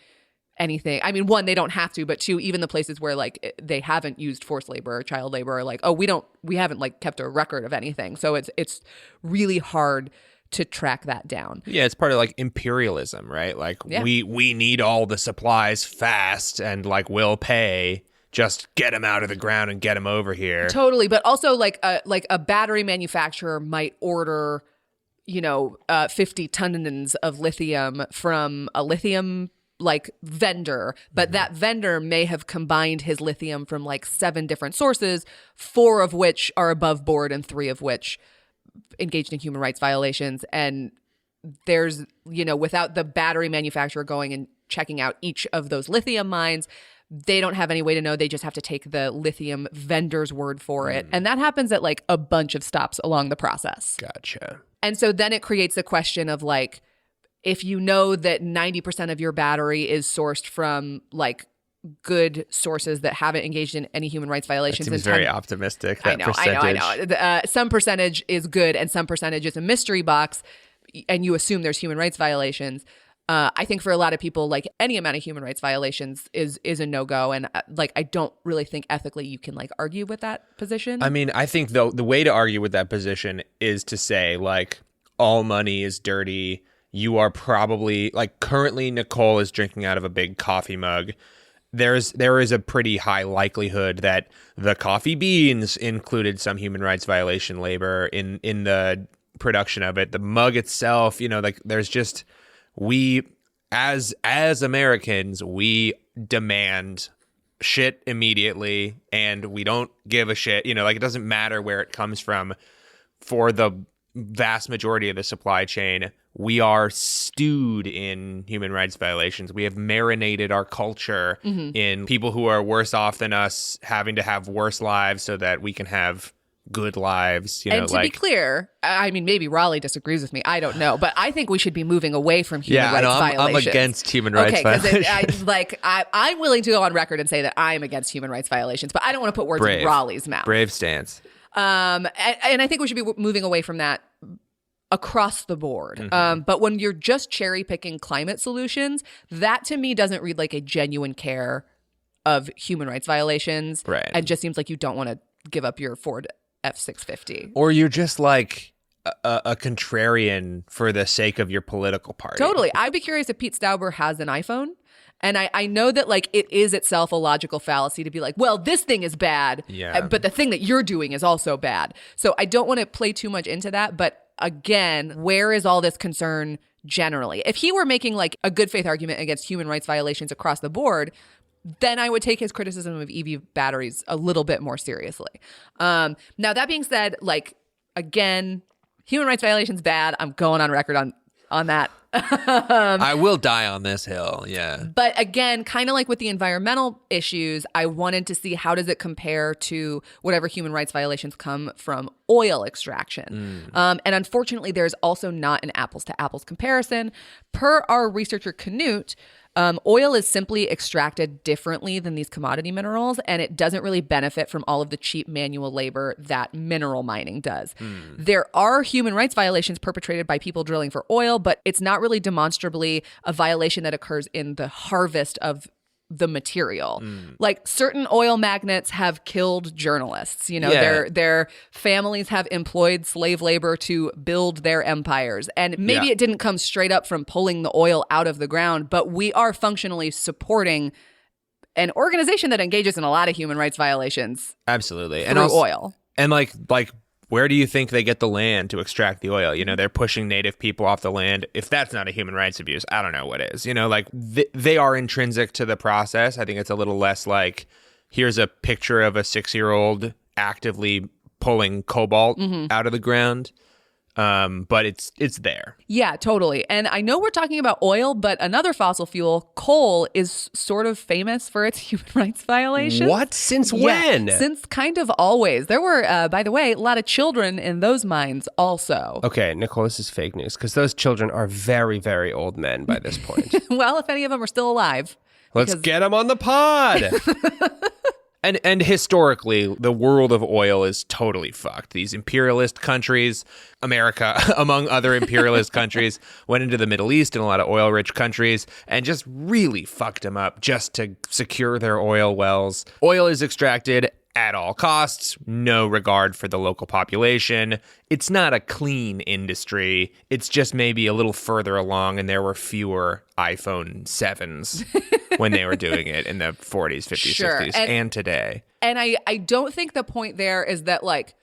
anything. I mean, 1, they don't have to, but 2, even the places where like they haven't used forced labor or child labor are like, oh, we haven't like kept a record of anything. So it's really hard to track that down. Yeah, it's part of like imperialism, right? Like we need all the supplies fast and like we'll pay. Just get them out of the ground and get them over here. Totally, but also like a battery manufacturer might order, 50 tons of lithium from a lithium like vendor, but that vendor may have combined his lithium from like 7 different sources, 4 of which are above board and 3 of which engaged in human rights violations. And there's, without the battery manufacturer going and checking out each of those lithium mines, they don't have any way to know. They just have to take the lithium vendor's word for it. And that happens at like a bunch of stops along the process. Gotcha. And so then it creates the question of like, if you know that 90% of your battery is sourced from like good sources that haven't engaged in any human rights violations. That seems very optimistic. I know. Some percentage is good and some percentage is a mystery box, and you assume there's human rights violations. I think for a lot of people, like any amount of human rights violations is a no-go. And like, I don't really think ethically you can like argue with that position. I mean, I think though the way to argue with that position is to say like all money is dirty. You are probably like currently Nicole is drinking out of a big coffee mug. There is a pretty high likelihood that the coffee beans included some human rights violation labor in the production of it. The mug itself, like there's just we as Americans, we demand shit immediately and we don't give a shit. Like it doesn't matter where it comes from. For the vast majority of the supply chain, we are stewed in human rights violations. We have marinated our culture in people who are worse off than us having to have worse lives so that we can have good lives. And to be clear, I mean, maybe Rollie disagrees with me. I don't know. But I think we should be moving away from human rights violations. I'm against human rights violations. I'm willing to go on record and say that I'm against human rights violations, but I don't want to put words in Rollie's mouth. Brave stance. And I think we should be moving away from that across the board. Mm-hmm. But when you're just cherry picking climate solutions, that to me doesn't read like a genuine care of human rights violations. Right. And just seems like you don't want to give up your Ford F-650. Or you're just like a contrarian for the sake of your political party. Totally. I'd be curious if Pete Stauber has an iPhone. And I know that like it is itself a logical fallacy to be like, well, this thing is bad, but the thing that you're doing is also bad. So I don't want to play too much into that. But again, where is all this concern generally? If he were making like a good faith argument against human rights violations across the board, then I would take his criticism of EV batteries a little bit more seriously. Now, that being said, like, again, human rights violations bad. I'm going on record on that. I will die on this hill, yeah. But again, kind of like with the environmental issues, I wanted to see how does it compare to whatever human rights violations come from oil extraction. And unfortunately, there's also not an apples to apples comparison. Per our researcher Canute, oil is simply extracted differently than these commodity minerals, and it doesn't really benefit from all of the cheap manual labor that mineral mining does. There are human rights violations perpetrated by people drilling for oil, but it's not really demonstrably a violation that occurs in the harvest of the material. Like certain oil magnates have killed journalists, their families have employed slave labor to build their empires. And maybe it didn't come straight up from pulling the oil out of the ground, but we are functionally supporting an organization that engages in a lot of human rights violations. Absolutely. Through oil. And like where do you think they get the land to extract the oil? They're pushing native people off the land. If that's not a human rights abuse, I don't know what is. They are intrinsic to the process. I think it's a little less like, here's a picture of a 6-year-old actively pulling cobalt out of the ground. But it's there. Yeah, totally. And I know we're talking about oil, but another fossil fuel, coal, is sort of famous for its human rights violations. What? Since when? Since kind of always. There were, by the way, a lot of children in those mines also. Okay, Nicole, this is fake news because those children are very, very old men by this point. Well, if any of them are still alive. Let's get them on the pod. And historically, the world of oil is totally fucked. These imperialist countries, America, among other imperialist countries, went into the Middle East and a lot of oil-rich countries and just really fucked them up just to secure their oil wells. Oil is extracted at all costs, no regard for the local population. It's not a clean industry. It's just maybe a little further along, and there were fewer iPhone 7s when they were doing it in the 40s, 50s, 60s, and today. And I don't think the point there is that, like,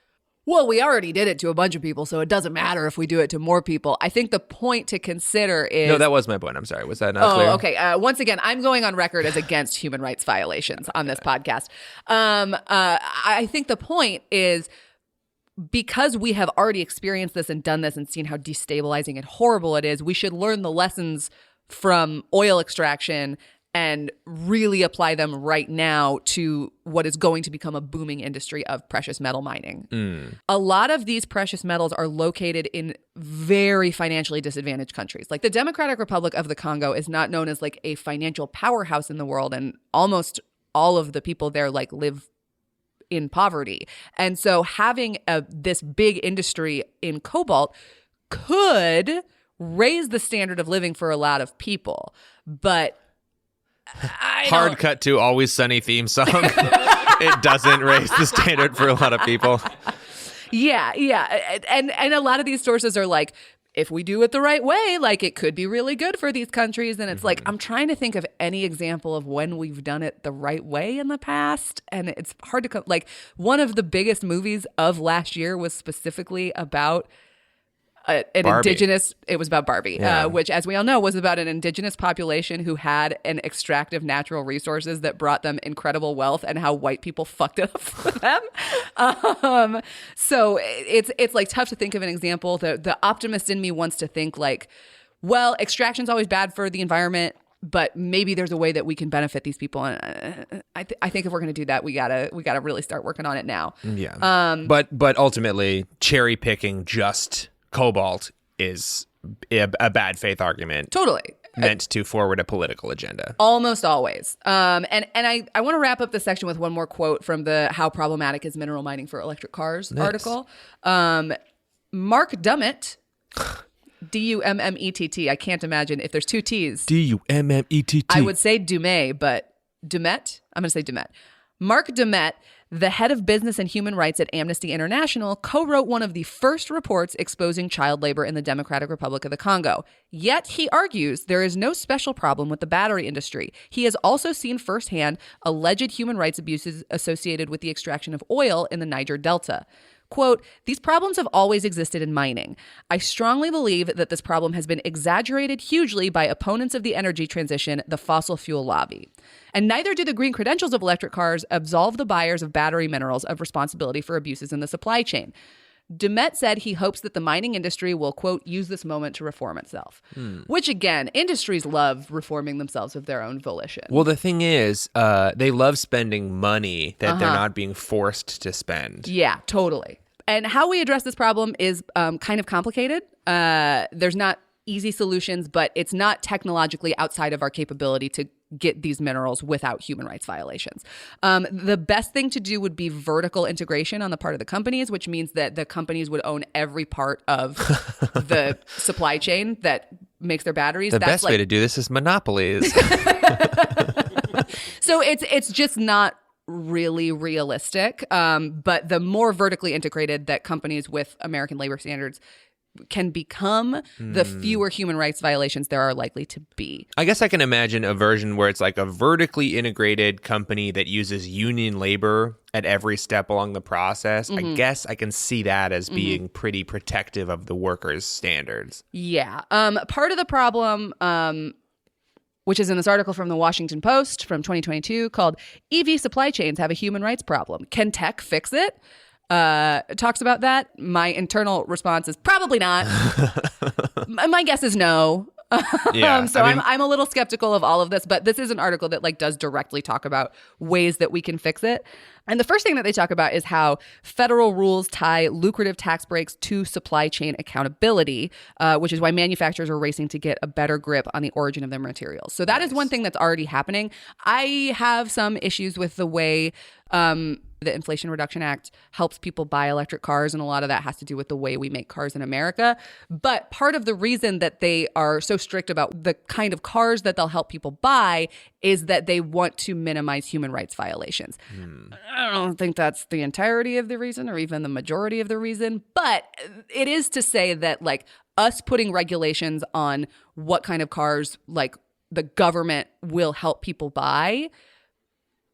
well, we already did it to a bunch of people, so it doesn't matter if we do it to more people. I think the point to consider is... No, that was my point. I'm sorry. Was that not clear? Oh, okay. Once again, I'm going on record as against human rights violations on this podcast. I think the point is, because we have already experienced this and done this and seen how destabilizing and horrible it is, we should learn the lessons from oil extraction and really apply them right now to what is going to become a booming industry of precious metal mining. A lot of these precious metals are located in very financially disadvantaged countries. Like the Democratic Republic of the Congo is not known as like a financial powerhouse in the world, and almost all of the people there like live in poverty. And so having this big industry in cobalt could raise the standard of living for a lot of people, but hard cut to Always Sunny theme song. It doesn't raise the standard for a lot of people. Yeah. And a lot of these sources are like, if we do it the right way, like it could be really good for these countries. And it's like, I'm trying to think of any example of when we've done it the right way in the past. And it's hard to come. Like one of the biggest movies of last year was specifically about an indigenous, it was about Barbie, which as we all know was about an indigenous population who had an extractive natural resources that brought them incredible wealth and how white people fucked it up for them. So it's like tough to think of an example. The optimist in me wants to think like, well, extraction's always bad for the environment. but maybe there's a way that we can benefit these people. And I think if we're going to do that, we gotta really start working on it now. Yeah. But ultimately, cherry picking just cobalt is a bad faith argument. Totally. Meant to forward a political agenda. Almost always. And I want to wrap up this section with one more quote from the How Problematic is Mineral Mining for Electric Cars article. Mark Dummett, Dummett. I can't imagine if there's two T's. Dummett. I would say Dumet, but Dummett? I'm going to say Dummett. Mark Dummett, the head of business and human rights at Amnesty International, co-wrote one of the first reports exposing child labor in the Democratic Republic of the Congo. Yet, he argues there is no special problem with the battery industry. He has also seen firsthand alleged human rights abuses associated with the extraction of oil in the Niger Delta. Quote, these problems have always existed in mining. I strongly believe that this problem has been exaggerated hugely by opponents of the energy transition, the fossil fuel lobby. And neither do the green credentials of electric cars absolve the buyers of battery minerals of responsibility for abuses in the supply chain. Dummett said he hopes that the mining industry will, quote, use this moment to reform itself. Which, again, industries love reforming themselves of their own volition. Well, the thing is, they love spending money that they're not being forced to spend. Yeah, totally. And how we address this problem is kind of complicated. There's not easy solutions, but it's not technologically outside of our capability to get these minerals without human rights violations. The best thing to do would be vertical integration on the part of the companies, which means that the companies would own every part of the supply chain that makes their batteries. The best way to do this is monopolies. So it's just not really realistic. But the more vertically integrated that companies with American labor standards can become, the fewer human rights violations there are likely to be. I guess I can imagine a version where it's like a vertically integrated company that uses union labor at every step along the process. I guess I can see that as being pretty protective of the workers' standards. Yeah. Part of the problem, which is in this article from the Washington Post from 2022 called EV Supply Chains Have a Human Rights Problem. Can tech fix it? Talks about that. My internal response is probably not. My guess is no. Yeah, so I'm a little skeptical of all of this, but this is an article that does directly talk about ways that we can fix it. And the first thing that they talk about is how federal rules tie lucrative tax breaks to supply chain accountability, which is why manufacturers are racing to get a better grip on the origin of their materials. So that is one thing that's already happening. I have some issues with the way the Inflation Reduction Act helps people buy electric cars, and a lot of that has to do with the way we make cars in America. But part of the reason that they are so strict about the kind of cars that they'll help people buy is that they want to minimize human rights violations. I don't think that's the entirety of the reason or even the majority of the reason, but it is to say that us putting regulations on what kind of cars the government will help people buy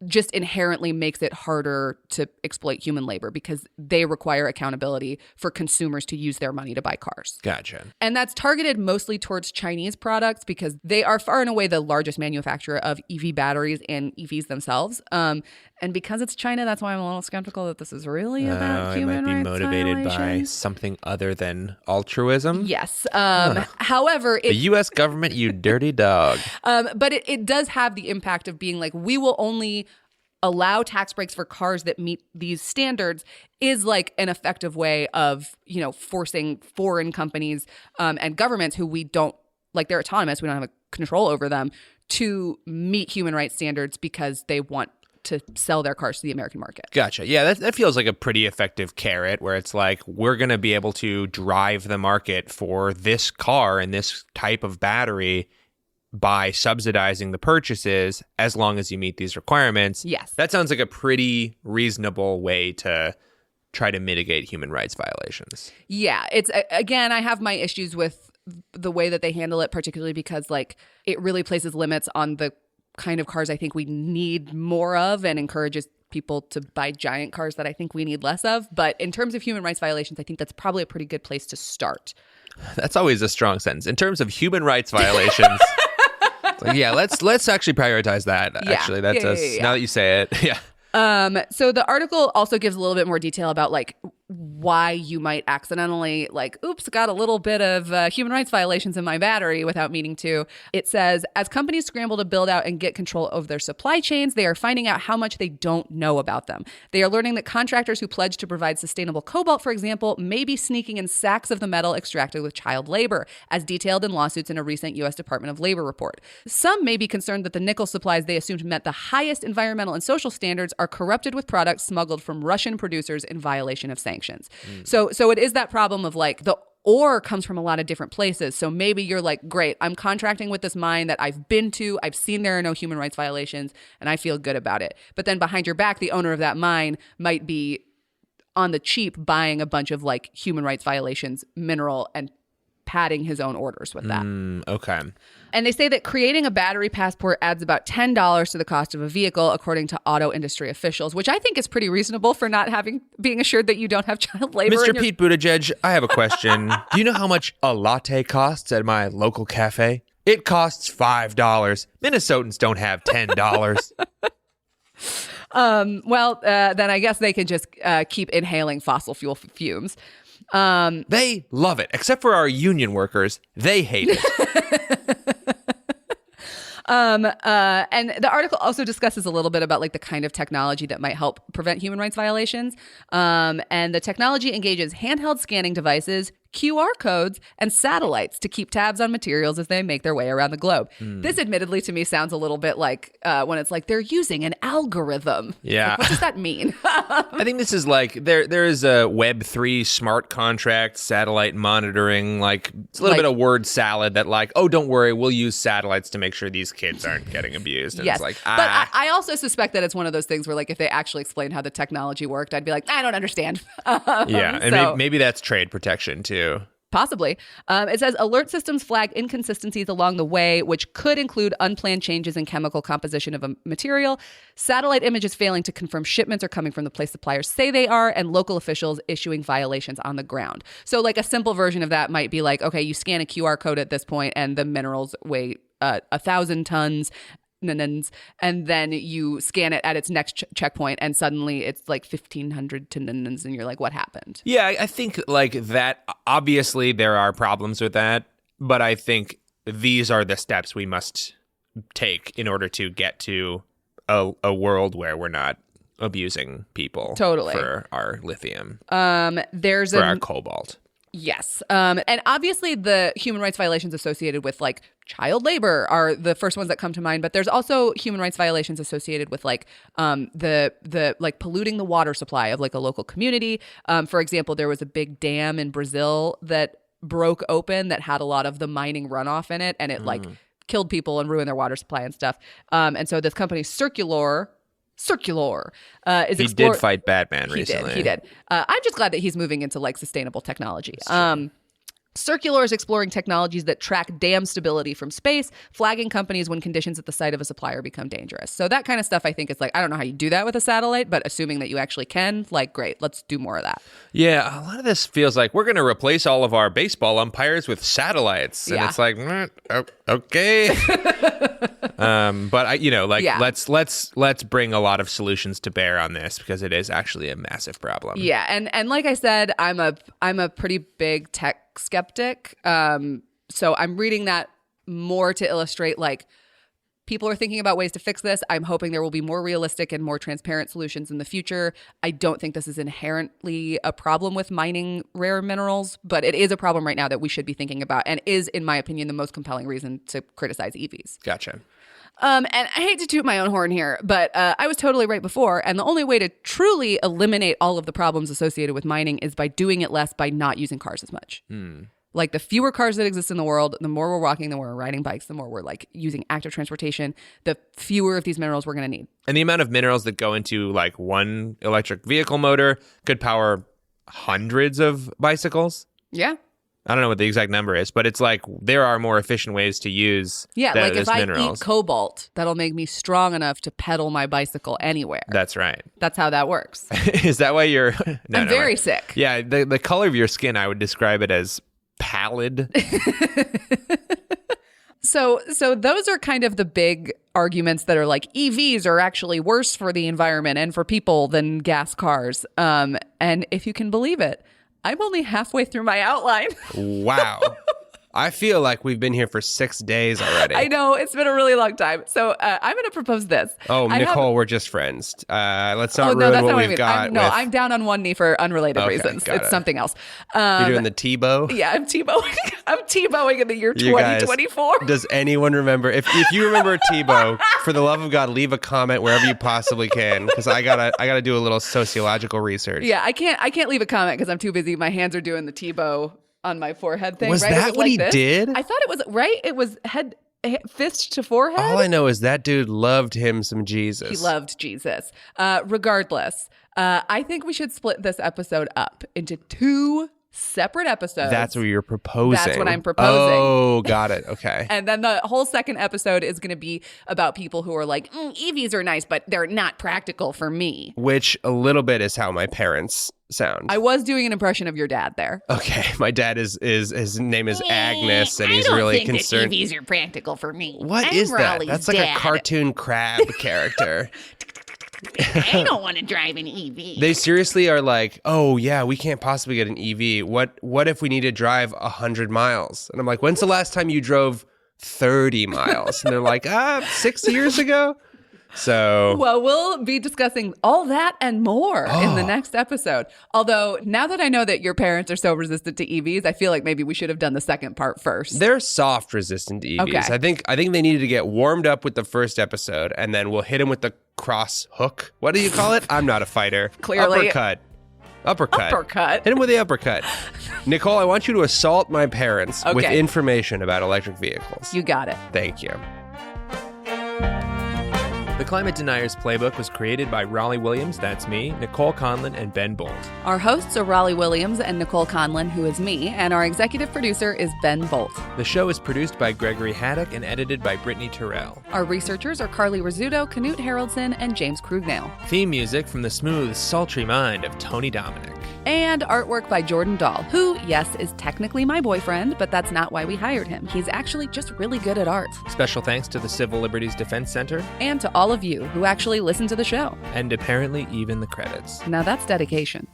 just inherently makes it harder to exploit human labor because they require accountability for consumers to use their money to buy cars. Gotcha. And that's targeted mostly towards Chinese products because they are far and away the largest manufacturer of EV batteries and EVs themselves. And because it's China, that's why I'm a little skeptical that this is really about human rights violations. It might be motivated by something other than altruism. Yes. However, the U.S. government, you dirty dog. But it does have the impact of being we will only allow tax breaks for cars that meet these standards is an effective way of, forcing foreign companies and governments who we don't, they're autonomous, we don't have a control over them, to meet human rights standards because they want to sell their cars to the American market. Gotcha. Yeah, that feels like a pretty effective carrot where it's we're going to be able to drive the market for this car and this type of battery by subsidizing the purchases as long as you meet these requirements. Yes. That sounds like a pretty reasonable way to try to mitigate human rights violations. Yeah. It's, again, I have my issues with the way that they handle it, particularly because it really places limits on the kind of cars I think we need more of and encourages people to buy giant cars that I think we need less of. But in terms of human rights violations, I think that's probably a pretty good place to start. That's always a strong sentence. In terms of human rights violations, let's actually prioritize that. Yeah. Actually, that's now that you say it. Yeah. So the article also gives a little bit more detail about why you might accidentally oops, got a little bit of human rights violations in my battery without meaning to. It says, as companies scramble to build out and get control of their supply chains, they are finding out how much they don't know about them. They are learning that contractors who pledge to provide sustainable cobalt, for example, may be sneaking in sacks of the metal extracted with child labor, as detailed in lawsuits in a recent U.S. Department of Labor report. Some may be concerned that the nickel supplies they assumed met the highest environmental and social standards are corrupted with products smuggled from Russian producers in violation of sanctions. So it is that problem of the ore comes from a lot of different places. So maybe you're great, I'm contracting with this mine that I've been to, I've seen there are no human rights violations, and I feel good about it. But then behind your back, the owner of that mine might be on the cheap buying a bunch of human rights violations, mineral, and padding his own orders with that. Okay. And they say that creating a battery passport adds about $10 to the cost of a vehicle, according to auto industry officials, which I think is pretty reasonable for not being assured that you don't have child labor. Mr. Pete Buttigieg, I have a question. Do you know how much a latte costs at my local cafe? It costs $5. Minnesotans don't have $10. Then I guess they can just keep inhaling fossil fuel fumes. They love it, except for our union workers. They hate it. And the article also discusses a little bit about the kind of technology that might help prevent human rights violations. And the technology engages handheld scanning devices, QR codes, and satellites to keep tabs on materials as they make their way around the globe. This admittedly to me sounds a little bit like when it's they're using an algorithm. Yeah. What does that mean? I think this is there is a Web3 smart contract, satellite monitoring, it's a little bit of word salad that oh, don't worry, we'll use satellites to make sure these kids aren't getting abused. And yes. It's But I also suspect that it's one of those things where if they actually explained how the technology worked, I'd be I don't understand. Yeah, and maybe that's trade protection too. Possibly. It says alert systems flag inconsistencies along the way, which could include unplanned changes in chemical composition of a material, satellite images failing to confirm shipments are coming from the place suppliers say they are, and local officials issuing violations on the ground. So a simple version of that might be okay, you scan a QR code at this point and the minerals weigh 1,000 tons. And then you scan it at its next checkpoint and suddenly it's 1,500 tonnins and you're what happened? Yeah, I think that obviously there are problems with that, but I think these are the steps we must take in order to get to a world where we're not abusing people for our lithium, for our cobalt. Yes. And obviously the human rights violations associated with child labor are the first ones that come to mind, but there's also human rights violations associated with the polluting the water supply of a local community. For example, there was a big dam in Brazil that broke open that had a lot of the mining runoff in it, and it killed people and ruined their water supply and stuff. And so this company Circular is he did fight Batman recently. He did. I'm just glad that he's moving into sustainable technology. Circular is exploring technologies that track dam stability from space, flagging companies when conditions at the site of a supplier become dangerous. So that kind of stuff, I think it's I don't know how you do that with a satellite, but assuming that you actually can, great, let's do more of that. Yeah, a lot of this feels we're going to replace all of our baseball umpires with satellites. And it's okay. But let's bring a lot of solutions to bear on this because it is actually a massive problem. Yeah, and like I said, I'm a pretty big tech skeptic. So I'm reading that more to illustrate people are thinking about ways to fix this. I'm hoping there will be more realistic and more transparent solutions in the future. I don't think this is inherently a problem with mining rare minerals, but it is a problem right now that we should be thinking about and is, in my opinion, the most compelling reason to criticize EVs. Gotcha. And I hate to toot my own horn here, but I was totally right before. And the only way to truly eliminate all of the problems associated with mining is by doing it less, by not using cars as much. The fewer cars that exist in the world, the more we're walking, the more we're riding bikes, the more we're using active transportation, the fewer of these minerals we're going to need. And the amount of minerals that go into one electric vehicle motor could power hundreds of bicycles. Yeah. I don't know what the exact number is, but it's there are more efficient ways to use if minerals. I eat cobalt, that'll make me strong enough to pedal my bicycle anywhere. That's right. That's how that works. Is that why you're... I'm very sick. Yeah, the color of your skin, I would describe it as pallid. So those are kind of the big arguments that are like EVs are actually worse for the environment and for people than gas cars. And if you can believe it, I'm only halfway through my outline. Wow. I feel like we've been here for 6 days already. I know. It's been a really long time. So I'm going to propose this. Oh, Nicole, we're just friends. Let's not ruin what we've got. I'm down on one knee for unrelated reasons. It's something else. You're doing the Tebow? Yeah, I'm Tebowing. I'm Tebowing in the year 2024. Does anyone remember? If you remember Tebow, for the love of God, leave a comment wherever you possibly can, because I gotta do a little sociological research. Yeah, I can't leave a comment because I'm too busy. My hands are doing the Tebow on my forehead thing. Was that what he did? I thought it was, right? It was fist to forehead. All I know is that dude loved him some Jesus. He loved Jesus. Regardless, I think we should split this episode up into 2 separate episodes. That's what you're proposing. That's what I'm proposing. Oh, got it. Okay. And then the whole second episode is going to be about people who are like, EVs are nice, but they're not practical for me. Which a little bit is how my parents sound. I was doing an impression of your dad there. Okay. My dad is his name is Agnes, and he's really concerned. That EVs are practical for me. What is that? That's like a cartoon crab character. I don't want to drive an EV. They seriously are like, oh yeah, we can't possibly get an EV. What if we need to drive 100 miles? And I'm like, when's the last time you drove 30 miles? And they're like, 6 years ago. So, well, we'll be discussing all that and more in the next episode. Although now that I know that your parents are so resistant to EVs, I feel like maybe we should have done the second part first. They're soft resistant to EVs. Okay. I think they needed to get warmed up with the first episode, and then we'll hit them with the cross hook. What do you call it? I'm not a fighter. Clearly. Uppercut. Hit him with the uppercut. Nicole, I want you to assault my parents with information about electric vehicles. You got it. Thank you. The Climate Deniers Playbook was created by Rollie Williams, that's me, Nicole Conlan, and Ben Boult. Our hosts are Rollie Williams and Nicole Conlan, who is me, and our executive producer is Ben Boult. The show is produced by Gregory Haddock and edited by Brittany Terrell. Our researchers are Carly Rizzuto, Canute Haroldson, and James Crugnale. Theme music from the smooth, sultry mind of Tony Dominic. And artwork by Jordan Dahl, who, yes, is technically my boyfriend, but that's not why we hired him. He's actually just really good at art. Special thanks to the Civil Liberties Defense Center. And to all of you who actually listen to the show. And apparently even the credits. Now that's dedication.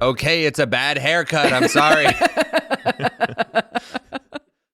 Okay, it's a bad haircut. I'm sorry.